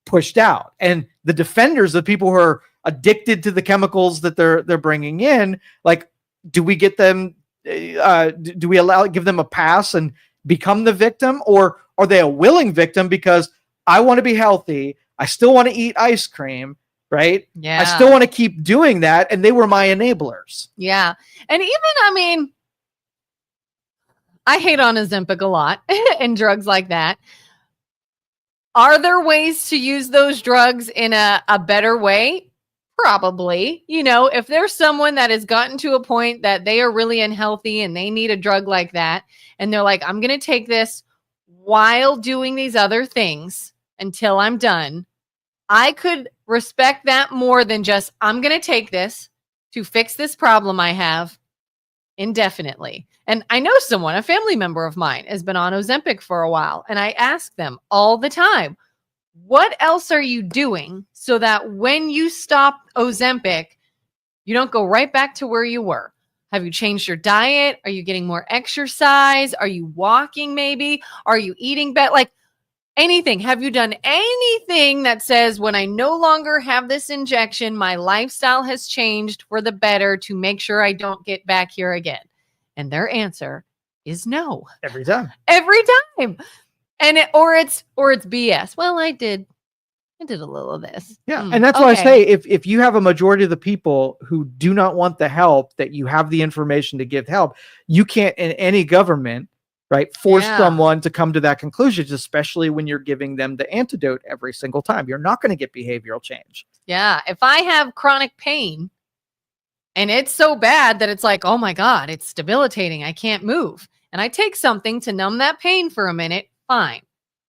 pushed out. And the defenders, the people who are addicted to the chemicals that they're bringing in, like, do we get them? Do we give them a pass and become the victim, or are they a willing victim because I want to be healthy, I still want to eat ice cream, right? Yeah. I still want to keep doing that, and they were my enablers. Yeah. And even, I mean, I hate on Ozempic a lot and drugs like that. Are there ways to use those drugs in a better way? Probably. You know, if there's someone that has gotten to a point that they are really unhealthy and they need a drug like that, and they're like, I'm going to take this while doing these other things until I'm done, I could respect that more than just, I'm going to take this to fix this problem I have indefinitely. And I know someone, a family member of mine, has been on Ozempic for a while. And I ask them all the time, what else are you doing so that when you stop Ozempic, you don't go right back to where you were? Have you changed your diet? Are you getting more exercise? Are you walking maybe? Are you eating better? Like anything. Have you done anything that says when I no longer have this injection, my lifestyle has changed for the better to make sure I don't get back here again? And their answer is no. Every time. Every time. And it's BS. Well, I did a little of this. Yeah. And that's why I say if you have a majority of the people who do not want the help, that you have the information to give help, you can't in any government, right, force someone to come to that conclusion, especially when you're giving them the antidote every single time. You're not going to get behavioral change. Yeah. If I have chronic pain and it's so bad that it's like, oh my God, it's debilitating, I can't move, and I take something to numb that pain for a minute, fine.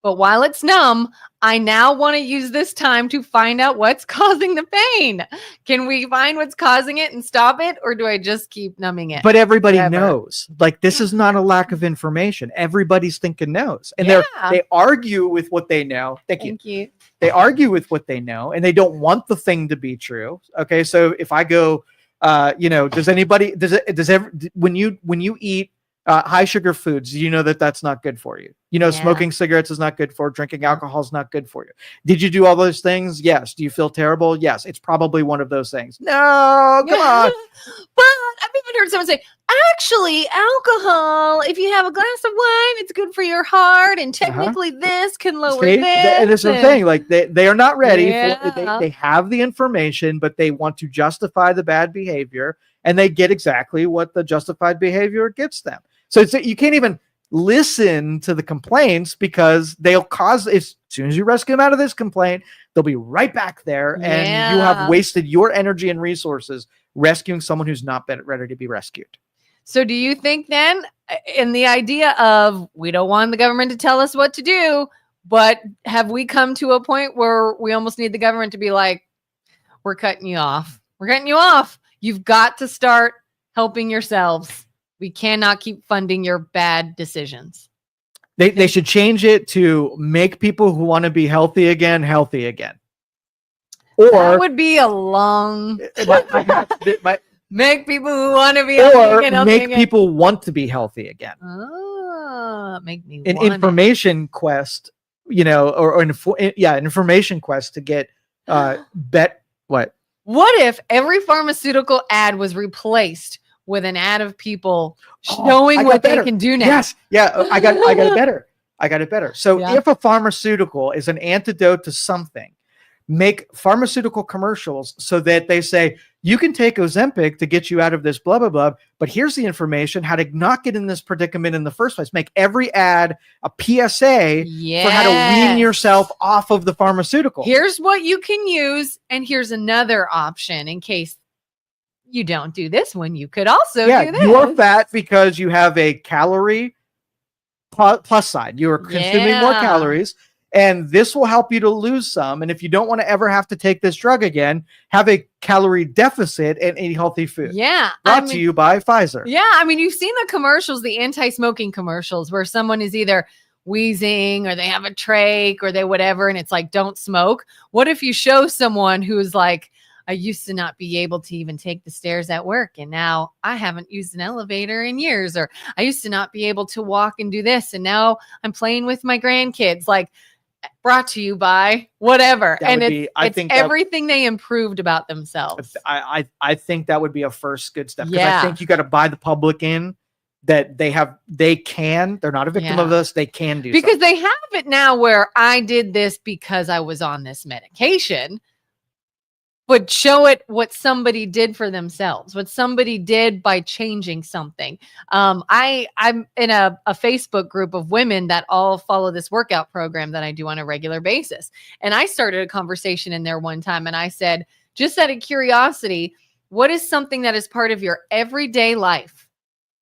But while it's numb, I now want to use this time to find out what's causing the pain. Can we find what's causing it and stop it? Or do I just keep numbing it? But everybody knows. Like, this is not a lack of information. Everybody's thinking knows. And they argue with what they know. Thank you. They argue with what they know, and they don't want the thing to be true. Okay. So if I go, when you eat high sugar foods, you know that's not good for you. You know, smoking cigarettes is not good for you. Drinking alcohol is not good for you. Did you do all those things? Yes. Do you feel terrible? Yes. It's probably one of those things. No, come on. But I've even heard someone say, actually, alcohol, if you have a glass of wine, it's good for your heart. And technically this can lower this. And it's the thing, like they are not ready. They have the information, but they want to justify the bad behavior, and they get exactly what the justified behavior gets them. So you can't even listen to the complaints, because they'll cause, as soon as you rescue them out of this complaint, they'll be right back there, and you have wasted your energy and resources rescuing someone who's not ready to be rescued. So do you think then, in the idea of we don't want the government to tell us what to do, but have we come to a point where we almost need the government to be like, we're cutting you off. We're cutting you off. You've got to start helping yourselves. We cannot keep funding your bad decisions. They should change it to make people who want to be healthy again. Or that would be a long make people who want to be healthy again. Make people want to be healthy again. Make me an information quest, an information quest to get what if every pharmaceutical ad was replaced with an ad of people showing what they can do now? Yes. Yeah. I got it better. So if a pharmaceutical is an antidote to something, make pharmaceutical commercials so that they say, you can take Ozempic to get you out of this blah, blah, blah, but here's the information how to not get in this predicament in the first place. Make every ad a PSA for how to wean yourself off of the pharmaceutical. Here's what you can use, and here's another option in case you don't do this one. You could also do this. You're fat because you have a calorie plus side. You are consuming more calories, and this will help you to lose some. And if you don't want to ever have to take this drug again, have a calorie deficit and eat healthy food. Yeah. Brought to you by Pfizer. Yeah. I mean, you've seen the commercials, the anti-smoking commercials, where someone is either wheezing or they have a trach or they whatever, and it's like, don't smoke. What if you show someone who's like, I used to not be able to even take the stairs at work, and now I haven't used an elevator in years, or I used to not be able to walk and do this, and now I'm playing with my grandkids. Like, brought to you by whatever. That And would it's, be- I it's think that- everything they improved about themselves. I think that would be a first good step, because I Yeah. think you got to buy the public in that they're not a victim of Yeah. this. They can do Because something. they have it now where I did this because I was on this medication, but show it what somebody did for themselves, what somebody did by changing something. I'm in a Facebook group of women that all follow this workout program that I do on a regular basis. And I started a conversation in there one time and I said, just out of curiosity, what is something that is part of your everyday life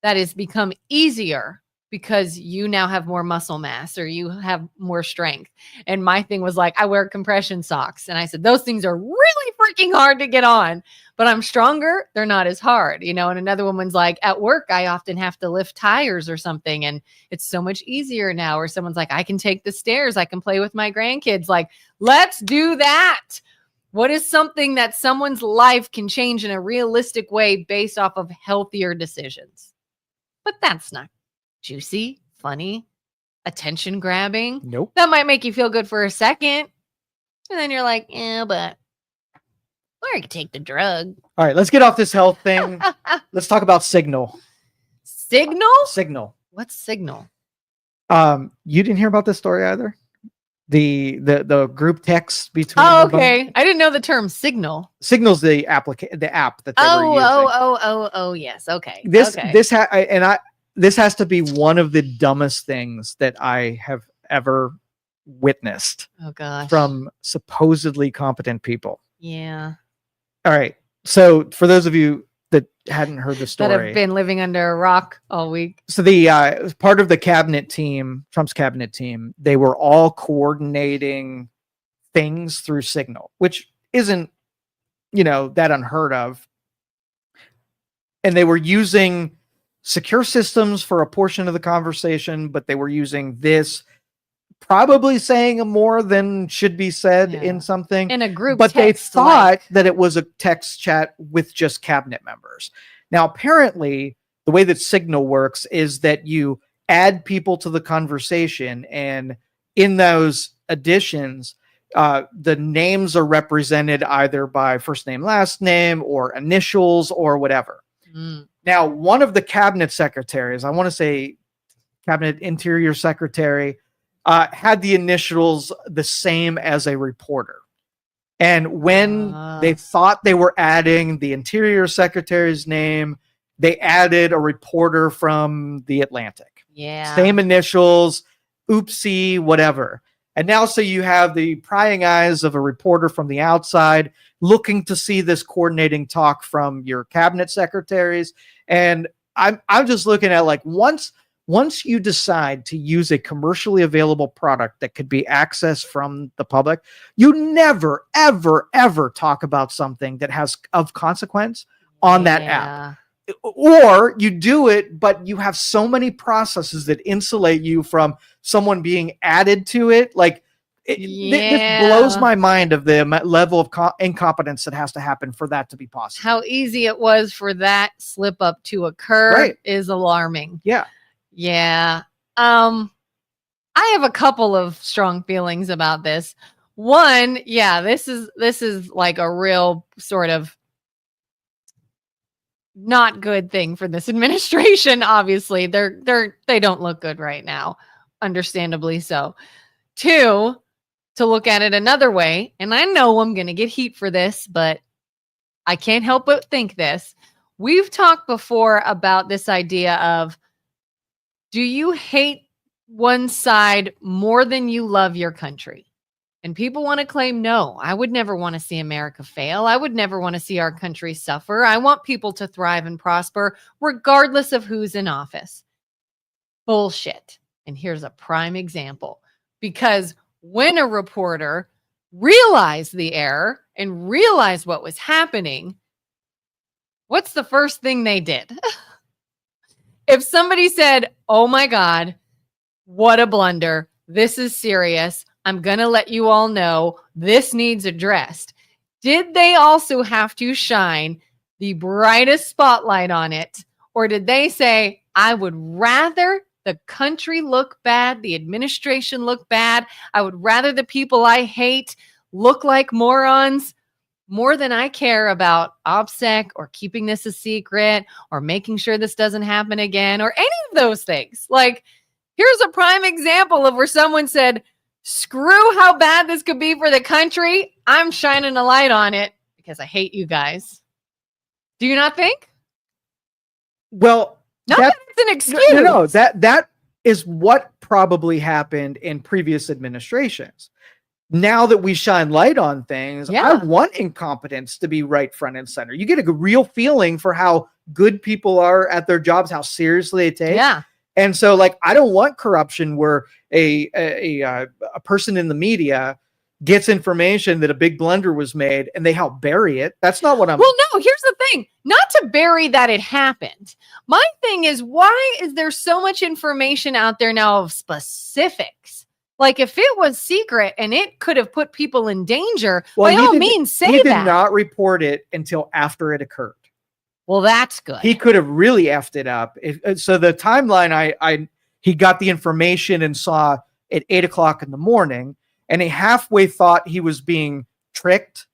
that has become easier because you now have more muscle mass or you have more strength? And my thing was like, I wear compression socks. And I said, those things are really freaking hard to get on, but I'm stronger. They're not as hard, you know? And another woman's like, at work, I often have to lift tires or something. And it's so much easier now. Or someone's like, I can take the stairs. I can play with my grandkids. Like, let's do that. What is something that someone's life can change in a realistic way based off of healthier decisions? But that's not juicy, funny, attention grabbing. Nope. That might make you feel good for a second. And then you're like, yeah, but or I could take the drug. All right, let's get off this health thing. Let's talk about Signal. Signal? What's Signal? You didn't hear about this story either? The group text between. Oh, okay. I didn't know the term Signal. Signal's the app that they were using. Oh, yes. Okay. This okay. This has to be one of the dumbest things that I have ever witnessed Oh gosh. from supposedly competent people. Yeah. All right. So for those of you that hadn't heard the story, That have been living under a rock all week. so the part of the cabinet team, Trump's cabinet team, they were all coordinating things through Signal, which isn't, that unheard of. And they were using secure systems for a portion of the conversation, but they were using this, probably saying more than should be said in something. In a group but they text, thought that it was a text chat with just cabinet members. Now, apparently, the way that Signal works is that you add people to the conversation, and in those additions, the names are represented either by first name, last name, or initials, or whatever. Mm. Now, one of the cabinet secretaries, I want to say cabinet interior secretary, had the initials the same as a reporter. And when they thought they were adding the interior secretary's name, they added a reporter from the Atlantic. Yeah. Same initials, oopsie, whatever. And now, so you have the prying eyes of a reporter from the outside looking to see this coordinating talk from your cabinet secretaries. And I'm just looking at, like, once you decide to use a commercially available product that could be accessed from the public, you never, ever, ever talk about something that has of consequence on that app. Or you do it, but you have so many processes that insulate you from someone being added to it. Like, this blows my mind of the level of incompetence that has to happen for that to be possible. How easy it was for that slip up to occur is alarming. Yeah. Yeah. I have a couple of strong feelings about this. One, this is like a real sort of not good thing for this administration. Obviously, they don't look good right now, understandably so. Two, to look at it another way, and I know I'm going to get heat for this, but I can't help but think this. We've talked before about this idea of, do you hate one side more than you love your country? And people want to claim, no, I would never want to see America fail. I would never want to see our country suffer. I want people to thrive and prosper regardless of who's in office. Bullshit. And here's a prime example. Because when a reporter realized the error and realized what was happening, what's the first thing they did? If somebody said, oh my God, what a blunder. This is serious. I'm going to let you all know this needs addressed. Did they also have to shine the brightest spotlight on it? Or did they say, I would rather the country look bad, the administration look bad. I would rather the people I hate look like morons more than I care about OPSEC or keeping this a secret or making sure this doesn't happen again or any of those things. Like, here's a prime example of where someone said, screw how bad this could be for the country. I'm shining a light on it because I hate you guys. Do you not think? Well, not that it's an excuse. No, that is what probably happened in previous administrations. Now that we shine light on things, I want incompetence to be right front and center. You get a real feeling for how good people are at their jobs, how seriously they take. Yeah. And so, like, I don't want corruption where a person in the media gets information that a big blunder was made and they help bury it. That's not what I'm. Well, no, here's the thing. Not to bury that it happened. My thing is, why is there so much information out there now of specifics? Like, if it was secret and it could have put people in danger, by all means, say that. He did not report it until after it occurred. Well, that's good. He could have really effed it up. So the timeline, he got the information and saw at 8:00 in the morning, and he halfway thought he was being tricked,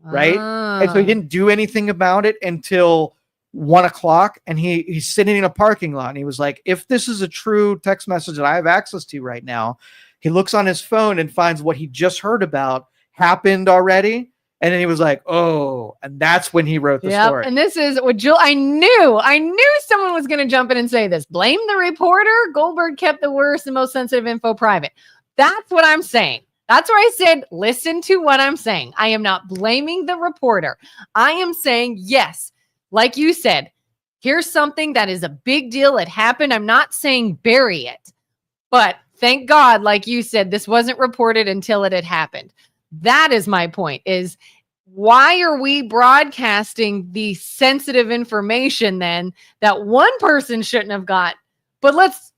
right? And so he didn't do anything about it until 1:00, and he's sitting in a parking lot. And he was like, if this is a true text message that I have access to right now, he looks on his phone and finds what he just heard about happened already. And then he was like, oh, and that's when he wrote the story. And this is what I knew someone was going to jump in and say this. Blame the reporter. Goldberg kept the worst and most sensitive info private. That's what I'm saying. That's where I said, listen to what I'm saying. I am not blaming the reporter. I am saying, yes, like you said, here's something that is a big deal. It happened. I'm not saying bury it, but thank God, like you said, this wasn't reported until it had happened. That is my point, is why are we broadcasting the sensitive information then that one person shouldn't have got, but let's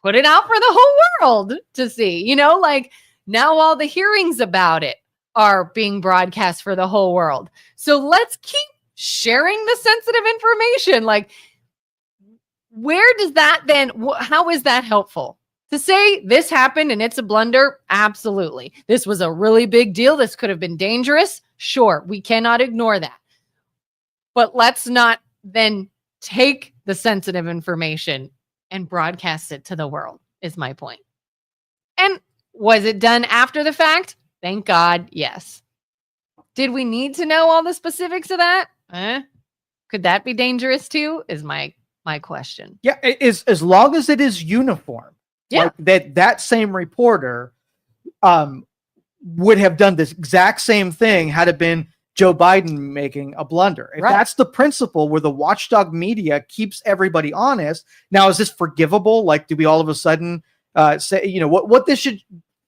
put it out for the whole world to see, like now all the hearings about it are being broadcast for the whole world. So let's keep sharing the sensitive information. Like, where does that then, how is that helpful? To say this happened and it's a blunder, absolutely. This was a really big deal. This could have been dangerous. Sure, we cannot ignore that. But let's not then take the sensitive information and broadcast it to the world, is my point. And was it done after the fact? Thank God, yes. Did we need to know all the specifics of that? Could that be dangerous too, is my question. Yeah, as long as it is uniform. Yeah, like that same reporter would have done this exact same thing had it been Joe Biden making a blunder. If that's the principle where the watchdog media keeps everybody honest. Now, is this forgivable? Like, do we all of a sudden say,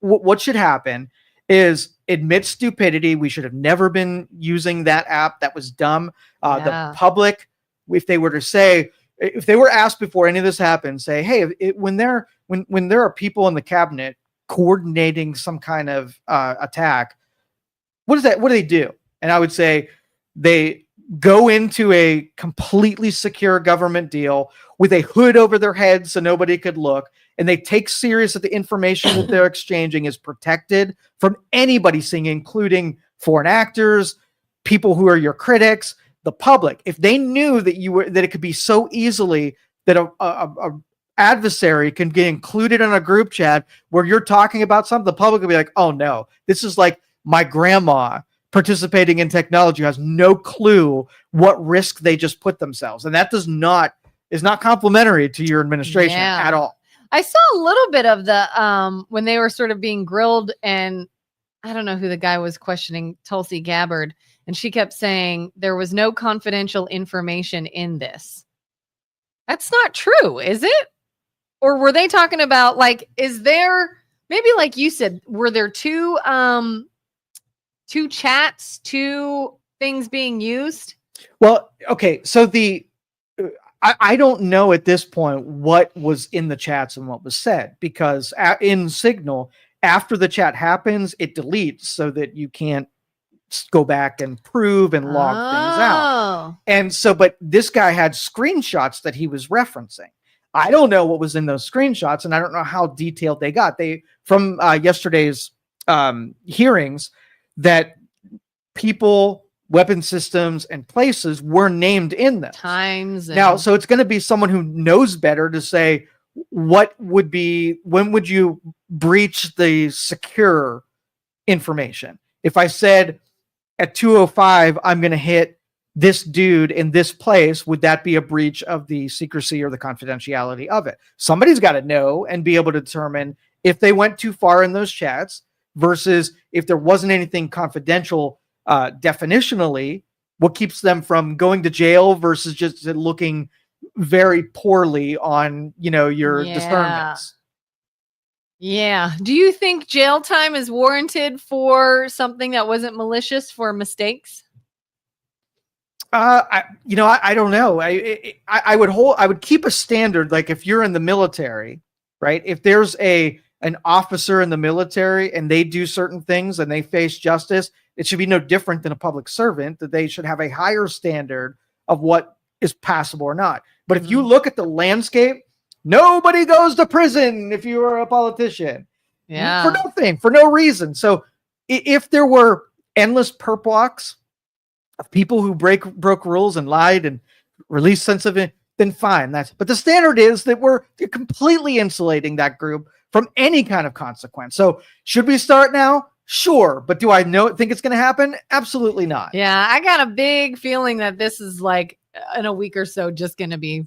what should happen is admit stupidity. We should have never been using that app. That was dumb. The public, if they were asked before any of this happened, say, hey, when there are people in the cabinet coordinating some kind of attack, what do they do? And I would say they go into a completely secure government deal with a hood over their head so nobody could look, and they take serious that the information that they're exchanging is protected from anybody seeing, including foreign actors, people who are your critics, the public. If they knew that it could be so easily that a adversary can get included in a group chat where you're talking about something, the public will be like, oh no, this is like my grandma participating in technology who has no clue what risk they just put themselves. And that is not complimentary to your administration at all. I saw a little bit of the when they were sort of being grilled, and I don't know who the guy was questioning, Tulsi Gabbard, and she kept saying there was no confidential information in this. That's not true, is it? Or were they talking about, like, is there, maybe like you said, were there two chats, two things being used? Well, okay. So I don't know at this point what was in the chats and what was said, because in Signal, after the chat happens, it deletes so that you can't go back and prove and log things out. And so, but this guy had screenshots that he was referencing. I don't know what was in those screenshots, and I don't know how detailed they got. They from yesterday's hearings that people, weapon systems, and places were named in them. Times Now, so it's going to be someone who knows better to say when would you breach the secure information? If I said at 2:05, I'm going to hit this dude in this place, would that be a breach of the secrecy or the confidentiality of it? Somebody's got to know and be able to determine if they went too far in those chats versus if there wasn't anything confidential definitionally, what keeps them from going to jail versus just looking very poorly on, your discernments. Yeah. Do you think jail time is warranted for something that wasn't malicious, for mistakes? I don't know. I would keep a standard. Like if you're in the military, right? If there's an officer in the military and they do certain things and they face justice, it should be no different than a public servant, that they should have a higher standard of what is passable or not. But if you look at the landscape, nobody goes to prison if you are a politician. Yeah. For nothing, for no reason. So if there were endless perp walks of people who broke rules and lied and released sense of it, then fine. But the standard is that we're completely insulating that group from any kind of consequence. So should we start now? Sure. But do I think it's going to happen? Absolutely not. Yeah. I got a big feeling that this is like in a week or so just going to be,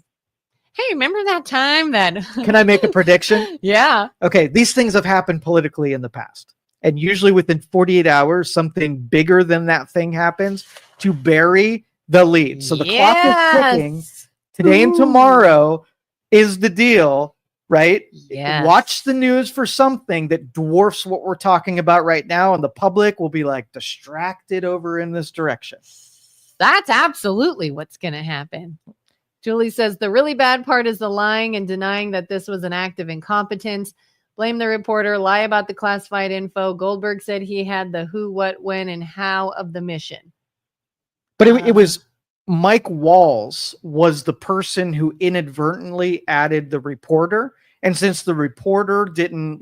hey, remember that time that... Can I make a prediction? Yeah. Okay. These things have happened politically in the past. And usually within 48 hours, something bigger than that thing happens to bury the lead. So the clock is ticking. Today and tomorrow is the deal, right? Yes. Watch the news for something that dwarfs what we're talking about right now, and the public will be like distracted over in this direction. That's absolutely what's going to happen. Julie says the really bad part is the lying and denying that this was an act of incompetence. Blame the reporter, lie about the classified info. Goldberg said he had the who, what, when, and how of the mission. But it was Mike Walls was the person who inadvertently added the reporter. And since the reporter didn't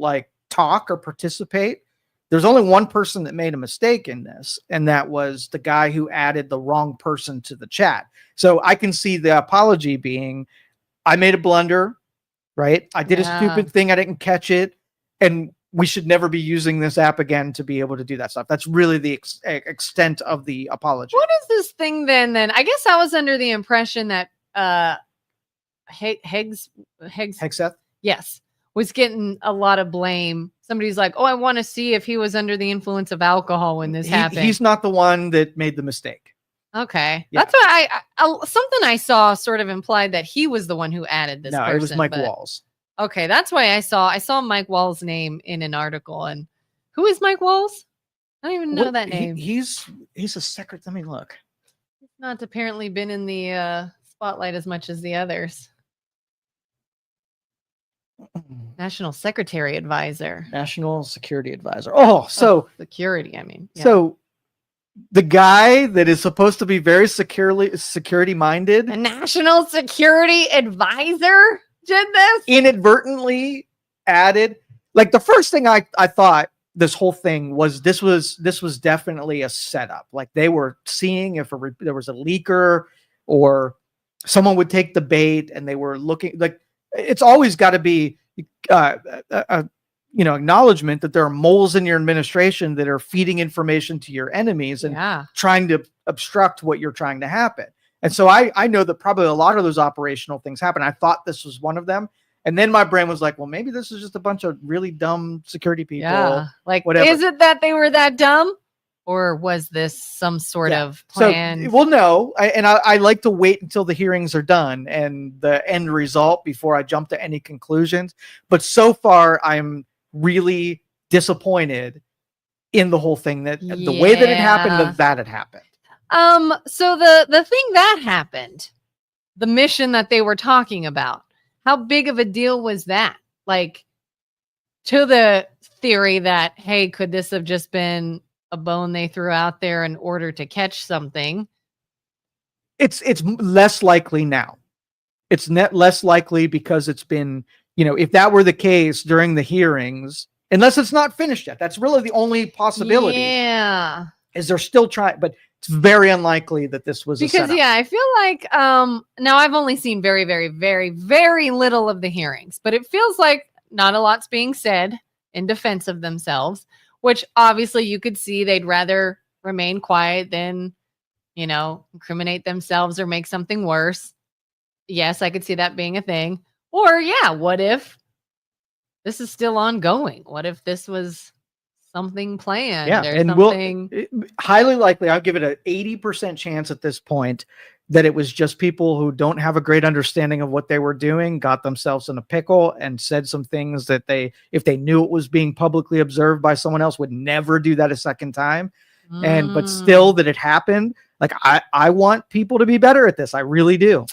talk or participate, there's only one person that made a mistake in this. And that was the guy who added the wrong person to the chat. So I can see the apology being, I made a blunder, right? I did a stupid thing. I didn't catch it. And we should never be using this app again to be able to do that stuff. That's really the extent of the apology. What is this thing then? I guess I was under the impression that Hegseth? Yes, was getting a lot of blame. Somebody's like, oh, I want to see if he was under the influence of alcohol when this happened. He's not the one that made the mistake. Okay. Yeah. That's what something I saw sort of implied that he was the one who added this person. No, it was Mike Walls. Okay, that's why I saw Mike Walls' name in an article. And who is Mike Walls? I don't even know that name. He's a secretary. Let me look. He's not apparently been in the spotlight as much as the others. National Secretary Advisor. National Security Advisor. Oh, so security, I mean. Yeah. So the guy that is supposed to be very security minded. A National Security Advisor did this? Inadvertently added. The first thing I thought this whole thing was this was definitely a setup. They were seeing if there was a leaker or someone would take the bait, and they were looking it's always got to be acknowledgement that there are moles in your administration that are feeding information to your enemies and trying to obstruct what you're trying to happen. And so I know that probably a lot of those operational things happen. I thought this was one of them. And then my brain was like, well, maybe this is just a bunch of really dumb security people. Yeah. Whatever. Is it that they were that dumb? Or was this some sort of plan? So, well, no. I like to wait until the hearings are done and the end result before I jump to any conclusions. But so far, I'm really disappointed in the whole thing, that the way that it happened, that it happened. So the thing that happened, the mission that they were talking about, how big of a deal was that? To the theory that, hey, could this have just been a bone they threw out there in order to catch something? It's less likely now. It's less likely because it's been, if that were the case during the hearings, unless it's not finished yet, that's really the only possibility. Yeah. Is they're still trying, but it's very unlikely that this was because I feel like now I've only seen very, very, very, very little of the hearings, but it feels like not a lot's being said in defense of themselves, which obviously you could see they'd rather remain quiet than, incriminate themselves or make something worse. Yes, I could see that being a thing. Or what if this is still ongoing? What if this was something planned? Yeah, or and something? highly likely, I'll give it an 80% chance at this point that it was just people who don't have a great understanding of what they were doing, got themselves in a pickle, and said some things that if they knew it was being publicly observed by someone else, would never do that a second time. But still that it happened. Like, I want people to be better at this. I really do.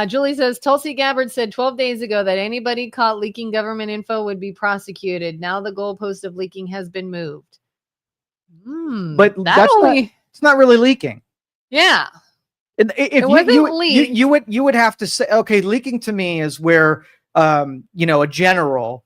Julie says, Tulsi Gabbard said 12 days ago that anybody caught leaking government info would be prosecuted. Now the goalpost of leaking has been moved. But it's not really leaking. Yeah. If you would have to say, okay, leaking to me is where, a general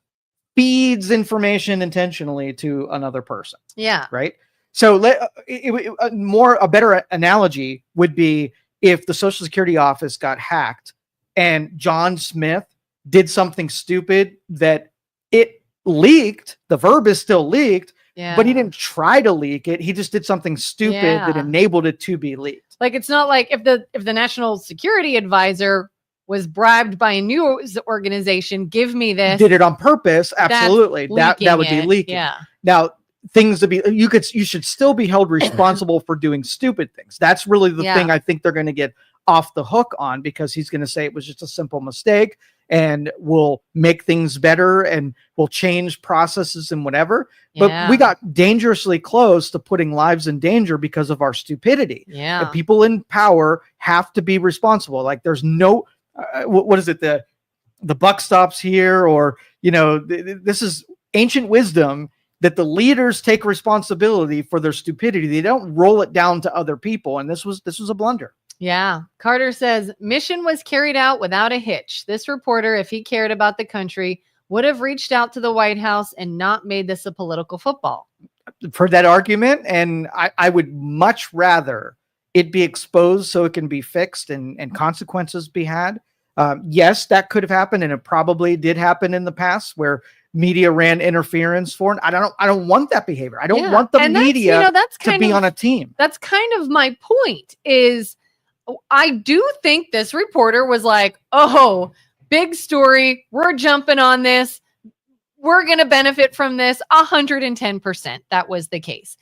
feeds information intentionally to another person. Yeah. Right. So a better analogy would be if the Social Security office got hacked and John Smith did something stupid that it leaked, the verb is still leaked, but he didn't try to leak it. He just did something stupid that enabled it to be leaked. Like, it's not like if the National Security Advisor was bribed by a news organization, give me this. Did it on purpose. Absolutely. That would be leaking. Yeah. Now, things to be, you should still be held responsible for doing stupid things. That's really the thing I think they're going to get off the hook on, because he's going to say it was just a simple mistake and we'll make things better and we'll change processes and whatever. But we got dangerously close to putting lives in danger because of our stupidity. Yeah. The people in power have to be responsible. Like, there's no, what is it? The buck stops here, or, this is ancient wisdom, that the leaders take responsibility for their stupidity. They don't roll it down to other people. And this was a blunder. Yeah. Carter says, mission was carried out without a hitch. This reporter, if he cared about the country, would have reached out to the White House and not made this a political football. For that argument, and I would much rather it be exposed so it can be fixed and consequences be had. Yes, that could have happened, and it probably did happen in the past where media ran interference for it. I don't want that behavior. I don't want the media to be on a team. That's kind of my point. Is I do think this reporter was like, oh, big story. We're jumping on this. We're going to benefit from this 110%. That was the case.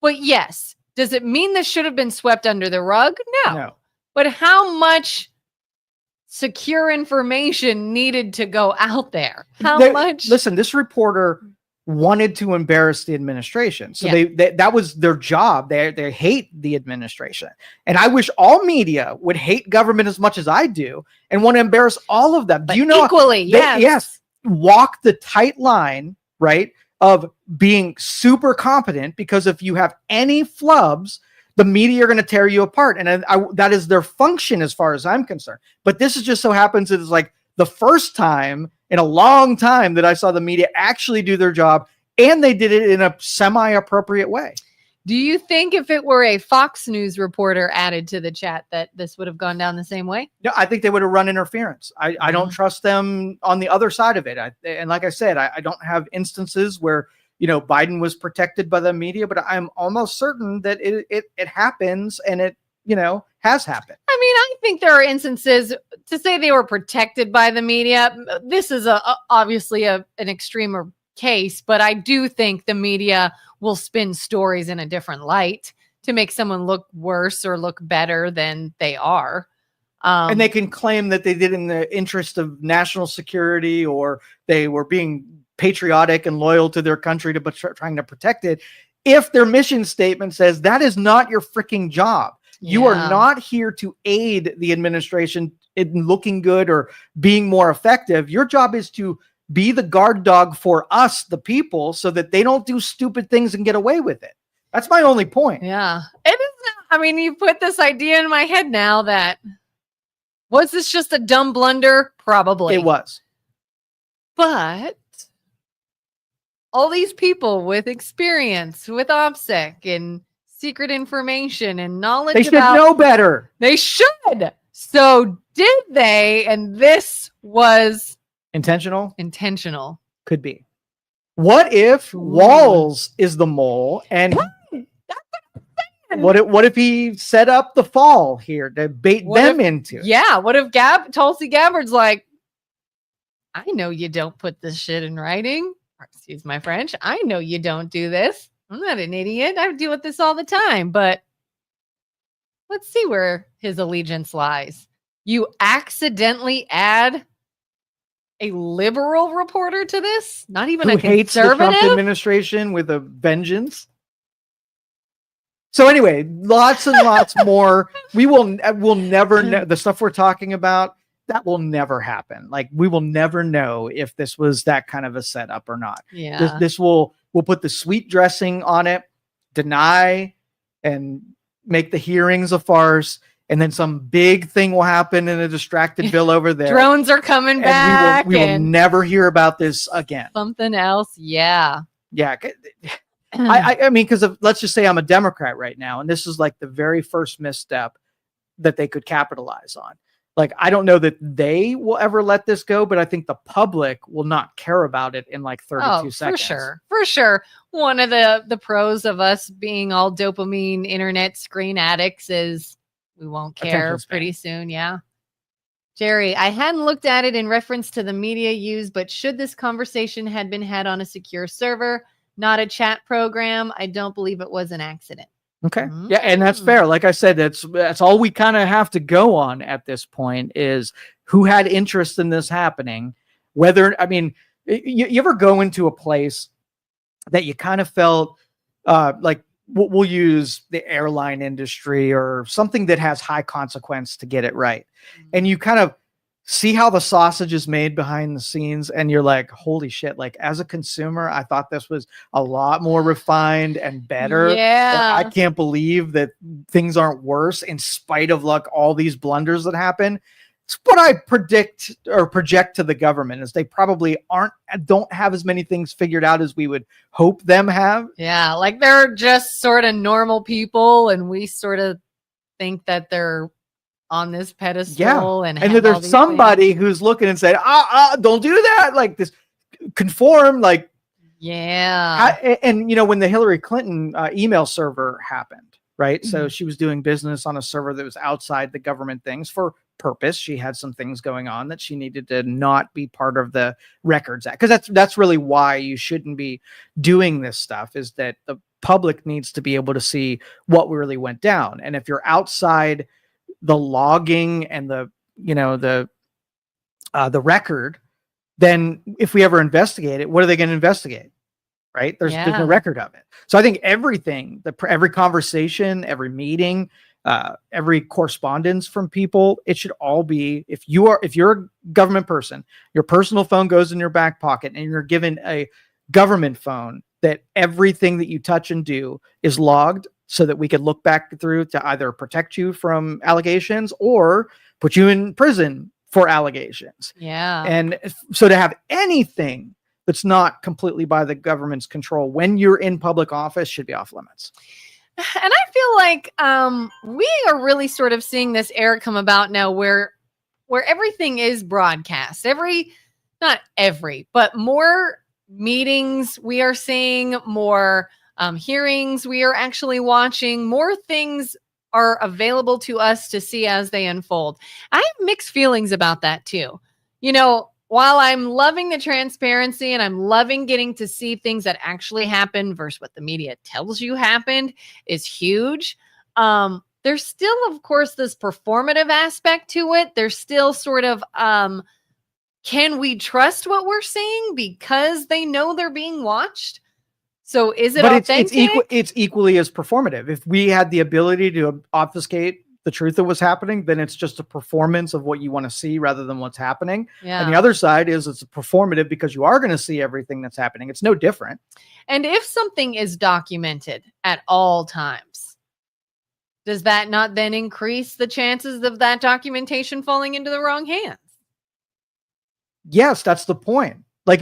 But yes, does it mean this should have been swept under the rug? No. But how much secure information needed to go out there? How much? Listen, this reporter wanted to embarrass the administration. So that was their job. They hate the administration. And I wish all media would hate government as much as I do and want to embarrass all of them. But equally, yes. Walk the tight line, right, of being super competent, because if you have any flubs, the media are going to tear you apart. And that is their function as far as I'm concerned. But this is just so happens it is like the first time in a long time that I saw the media actually do their job, and they did it in a semi-appropriate way. Do you think if it were a Fox News reporter added to the chat that this would have gone down the same way? No, I think they would have run interference. I don't trust them on the other side of it. And like I said, I don't have instances where, Biden was protected by the media, but I'm almost certain that it happens, and it, has happened. I mean, I think there are instances to say they were protected by the media. This is obviously an extremer case, but I do think the media will spin stories in a different light to make someone look worse or look better than they are. And they can claim that they did in the interest of national security, or they were being patriotic and loyal to their country trying to protect it. If their mission statement says that is not your freaking job. You are not here to aid the administration in looking good or being more effective. Your job is to be the guard dog for us, the people, so that they don't do stupid things and get away with it. That's my only point. Yeah. It is. I mean, you put this idea in my head now that Was this just a dumb blunder? Probably. It was. But all these people with experience with OPSEC and secret information and knowledge They should know better. They should. So did they? And this was Intentional? Could be. What if Walls is the mole and what if he set up the fall here to bait them into it? Yeah. What if Tulsi Gabbard's like, I know you don't put this shit in writing. Excuse my French. I know you don't do this. I'm not an idiot. I deal with this all the time. But let's see where his allegiance lies. You accidentally add a liberal reporter to this? Not even Who a conservative? hates the Trump administration with a vengeance? So anyway, lots and lots more. We'll never know the stuff we're talking about. That will never happen. Like, we will never know if this was that kind of a setup or not. Yeah. We'll put the sweet dressing on it, deny, and make the hearings a farce. And then some big thing will happen in a distracted bill over there. Drones are coming back. We will never hear about this again. Something else. Yeah. Yeah. I mean, because let's just say I'm a Democrat right now, and this is like the very first misstep that they could capitalize on. Like, I don't know that they will ever let this go, but I think the public will not care about it in like 32 seconds. For sure. One of the pros of us being all dopamine internet screen addicts is we won't care pretty soon. Yeah. Jerry, I hadn't looked at it in reference to the media used, but should this conversation had been had on a secure server, not a chat program, I don't believe it was an accident. Okay. Yeah, and that's fair. Like I said, that's all we kind of have to go on at this point is who had interest in this happening. Whether, I mean, you ever go into a place that you kind of felt like we'll use the airline industry or something that has high consequence to get it right. And you kind of see how the sausage is made behind the scenes, and you're like, holy shit, like, as a consumer, I thought this was a lot more refined and better. Yeah. I can't believe that things aren't worse in spite of like all these blunders that happen. It's what I predict or project to the government is they probably don't have as many things figured out as we would hope them have. Yeah, like they're just sort of normal people, and we sort of think that they're on this pedestal. And then there's somebody who's looking and saying, don't do that. Like, this conform, like, yeah. And you know, when the Hillary Clinton email server happened, right? So she was doing business on a server that was outside the government things for purpose. She had some things going on that she needed to not be part of the Records Act. Because that's really why you shouldn't be doing this stuff, is that the public needs to be able to see what really went down. And if you're outside the logging and the record, then if we ever investigate it, what are they going to investigate? Right? There's no record of it. So I think everything, every conversation, every meeting, every correspondence from people, it should all be, if you're a government person, your personal phone goes in your back pocket and you're given a government phone, that everything that you touch and do is logged, so that we could look back through to either protect you from allegations or put you in prison for allegations. Yeah. And so to have anything that's not completely by the government's control when you're in public office should be off limits. And I feel like we are really sort of seeing this era come about now where everything is broadcast. Not every, but more meetings we are seeing, more hearings we are actually watching, more things are available to us to see as they unfold. I have mixed feelings about that too. You know, while I'm loving the transparency and I'm loving getting to see things that actually happen versus what the media tells you happened is huge. There's still, of course, this performative aspect to it. There's still sort of, can we trust what we're seeing because they know they're being watched? So is it authentic? It's equally as performative. If we had the ability to obfuscate the truth that was happening, then it's just a performance of what you want to see rather than what's happening. Yeah. And the other side is it's a performative because you are going to see everything that's happening. It's no different. And if something is documented at all times, does that not then increase the chances of that documentation falling into the wrong hands? Yes, that's the point. Like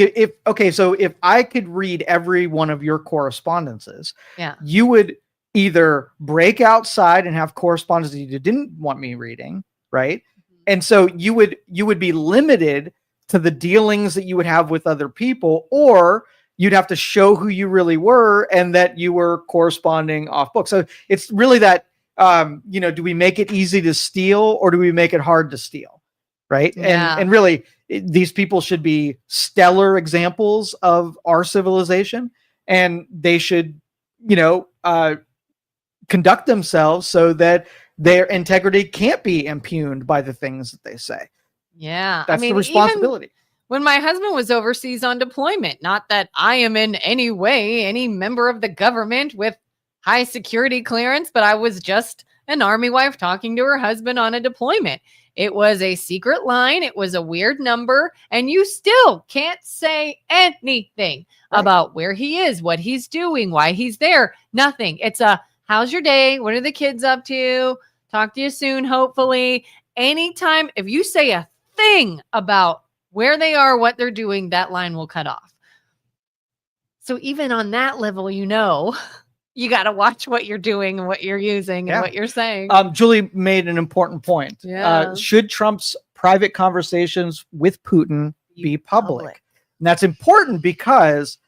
so if I could read every one of your correspondences, Yeah. you would either break outside and have correspondence that you didn't want me reading, right? And so you would be limited to the dealings that you would have with other people, or you'd have to show who you really were and that you were corresponding off book. So it's really that, do we make it easy to steal or do we make it hard to steal? Right. Yeah. And really these people should be stellar examples of our civilization, and they should, conduct themselves so that their integrity can't be impugned by the things that they say. Yeah. That's the responsibility. When my husband was overseas on deployment, not that I am in any way any member of the government with high security clearance, but I was just an Army wife talking to her husband on a deployment. It was a secret line. It was a weird number. And you still can't say anything about where he is, what he's doing, why he's there. Nothing. It's a, how's your day? What are the kids up to? Talk to you soon, hopefully. Anytime, if you say a thing about where they are, what they're doing, that line will cut off. So even on that level, you got to watch what you're doing and what you're using and what you're saying. Julie made an important point. Yeah. Should Trump's private conversations with Putin be public? And that's important because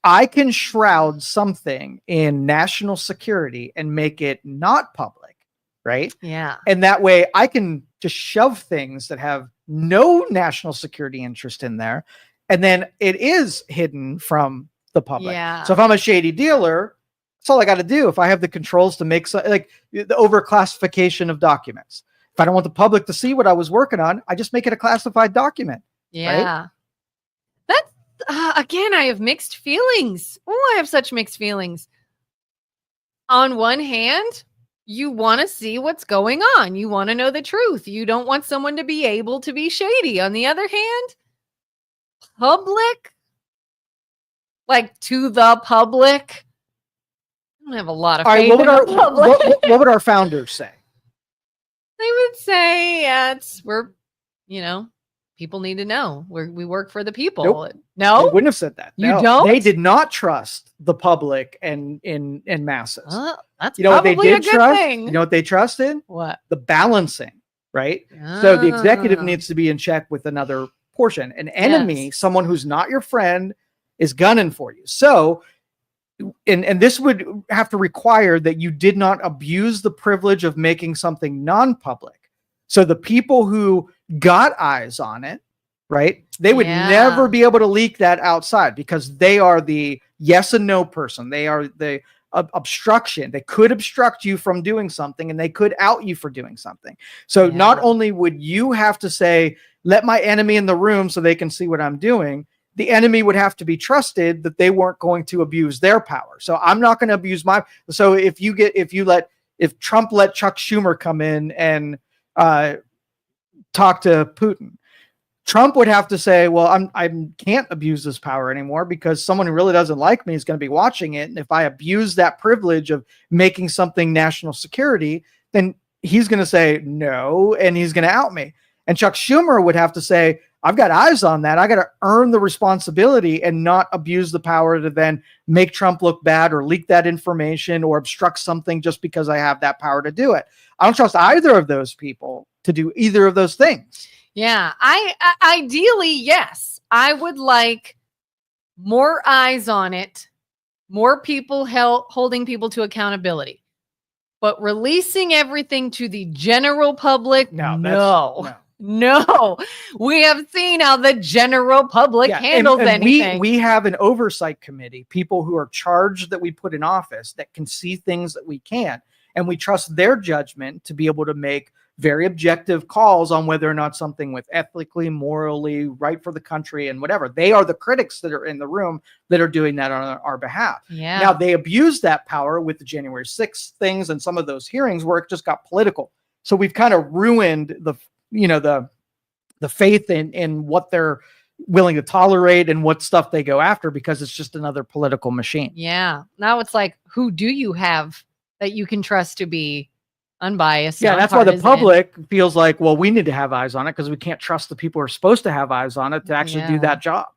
I can shroud something in national security and make it not public, right? Yeah. And that way I can just shove things that have no national security interest in there, and then it is hidden from the public. Yeah. So if I'm a shady dealer, that's all I got to do. If I have the controls to make like the overclassification of documents, if I don't want the public to see what I was working on, I just make it a classified document. Yeah. Right? That's again, I have mixed feelings. Oh, I have such mixed feelings. On one hand, you want to see what's going on. You want to know the truth. You don't want someone to be able to be shady. On the other hand, public, like to the public, I don't have a lot of faith in the public. What would our founders say? They would say, people need to know. We work for the people. Nope. No? They wouldn't have said that. You don't? They did not trust the public and in masses. That's what they did a good trust? thing. You know what they trusted? What? The balancing, right? So the executive needs to be in check with another portion. An enemy, someone who's not your friend, is gunning for you. So, and this would have to require that you did not abuse the privilege of making something non-public. So the people who got eyes on it, right? They would never be able to leak that outside because they are the yes and no person. They are the obstruction. They could obstruct you from doing something, and they could out you for doing something. So not only would you have to say, let my enemy in the room so they can see what I'm doing, the enemy would have to be trusted that they weren't going to abuse their power. So I'm not going to abuse my. So if Trump let Chuck Schumer come in and talk to Putin, Trump would have to say, well, I can't abuse this power anymore because someone who really doesn't like me is going to be watching it. And if I abuse that privilege of making something national security, then he's going to say no, and he's going to out me. And Chuck Schumer would have to say, I've got eyes on that. I got to earn the responsibility and not abuse the power to then make Trump look bad or leak that information or obstruct something just because I have that power to do it. I don't trust either of those people to do either of those things. Yeah, I ideally, yes, I would like more eyes on it, more people holding people to accountability, but releasing everything to the general public, no. We have seen how the general public handles anything. We have an oversight committee, people who are charged that we put in office that can see things that we can't, and we trust their judgment to be able to make very objective calls on whether or not something was ethically, morally right for the country and whatever. They are the critics that are in the room that are doing that on our behalf. Yeah. Now, they abused that power with the January 6th things and some of those hearings where it just got political. So we've kind of ruined the faith in what they're willing to tolerate and what stuff they go after because it's just another political machine. Yeah. Now it's like, who do you have that you can trust to be Unbiased. Yeah, that's why the nonpartisan. public feels like, well, we need to have eyes on it because we can't trust the people who are supposed to have eyes on it to actually do that job.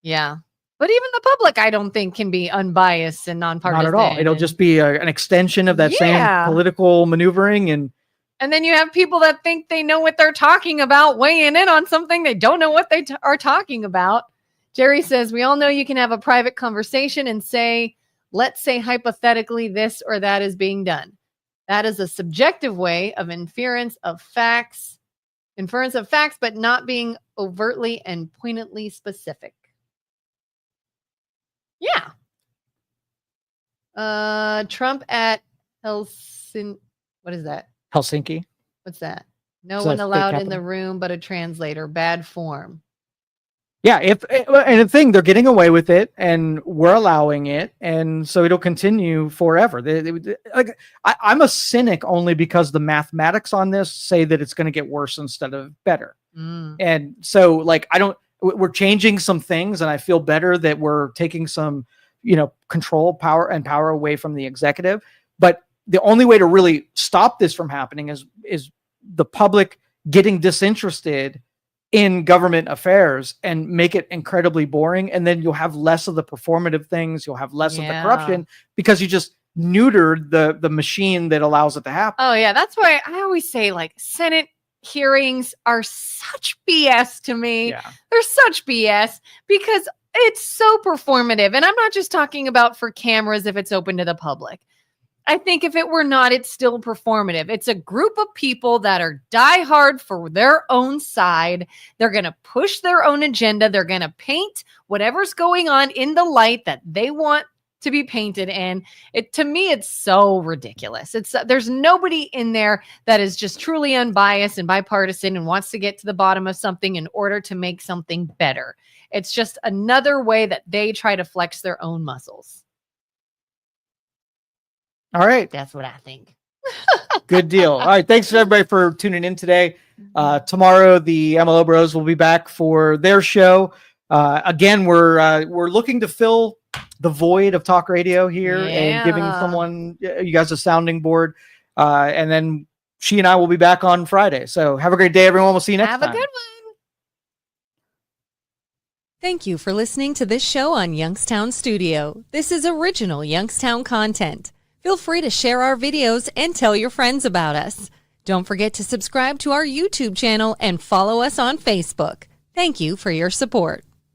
Yeah. But even the public, I don't think, can be unbiased and nonpartisan. Not at all. It'll just be an extension of that same political maneuvering. And then you have people that think they know what they're talking about weighing in on something they don't know what they are talking about. Jerry says, we all know you can have a private conversation and say, let's say hypothetically this or that is being done. That is a subjective way of inference of facts, but not being overtly and pointedly specific. Yeah. Trump at Helsinki. What is that? Helsinki. What's that? No one allowed in the room but a translator. Bad form. Yeah, and the thing, they're getting away with it, and we're allowing it, and so it'll continue forever. I'm a cynic only because the mathematics on this say that it's going to get worse instead of better. And so, like, we're changing some things, and I feel better that we're taking some, control, power away from the executive. But the only way to really stop this from happening is the public getting disinterested in government affairs and make it incredibly boring. And then you'll have less of the performative things. You'll have less of the corruption because you just neutered the machine that allows it to happen. Oh yeah. That's why I always say, like, Senate hearings are such BS to me. Yeah. They're such BS because it's so performative. And I'm not just talking about for cameras if it's open to the public. I think if it were not, it's still performative. It's a group of people that are diehard for their own side. They're going to push their own agenda. They're going to paint whatever's going on in the light that they want to be painted in. To me, it's so ridiculous. There's nobody in there that is just truly unbiased and bipartisan and wants to get to the bottom of something in order to make something better. It's just another way that they try to flex their own muscles. All right. That's what I think. Good deal. All right. Thanks everybody for tuning in today. Tomorrow, the MLO Bros will be back for their show. Again, we're looking to fill the void of talk radio here and giving someone, you guys, a sounding board. And then she and I will be back on Friday. So have a great day, everyone. We'll see you next time. Have a good one. Thank you for listening to this show on Youngstown Studio. This is original Youngstown content. Feel free to share our videos and tell your friends about us. Don't forget to subscribe to our YouTube channel and follow us on Facebook. Thank you for your support.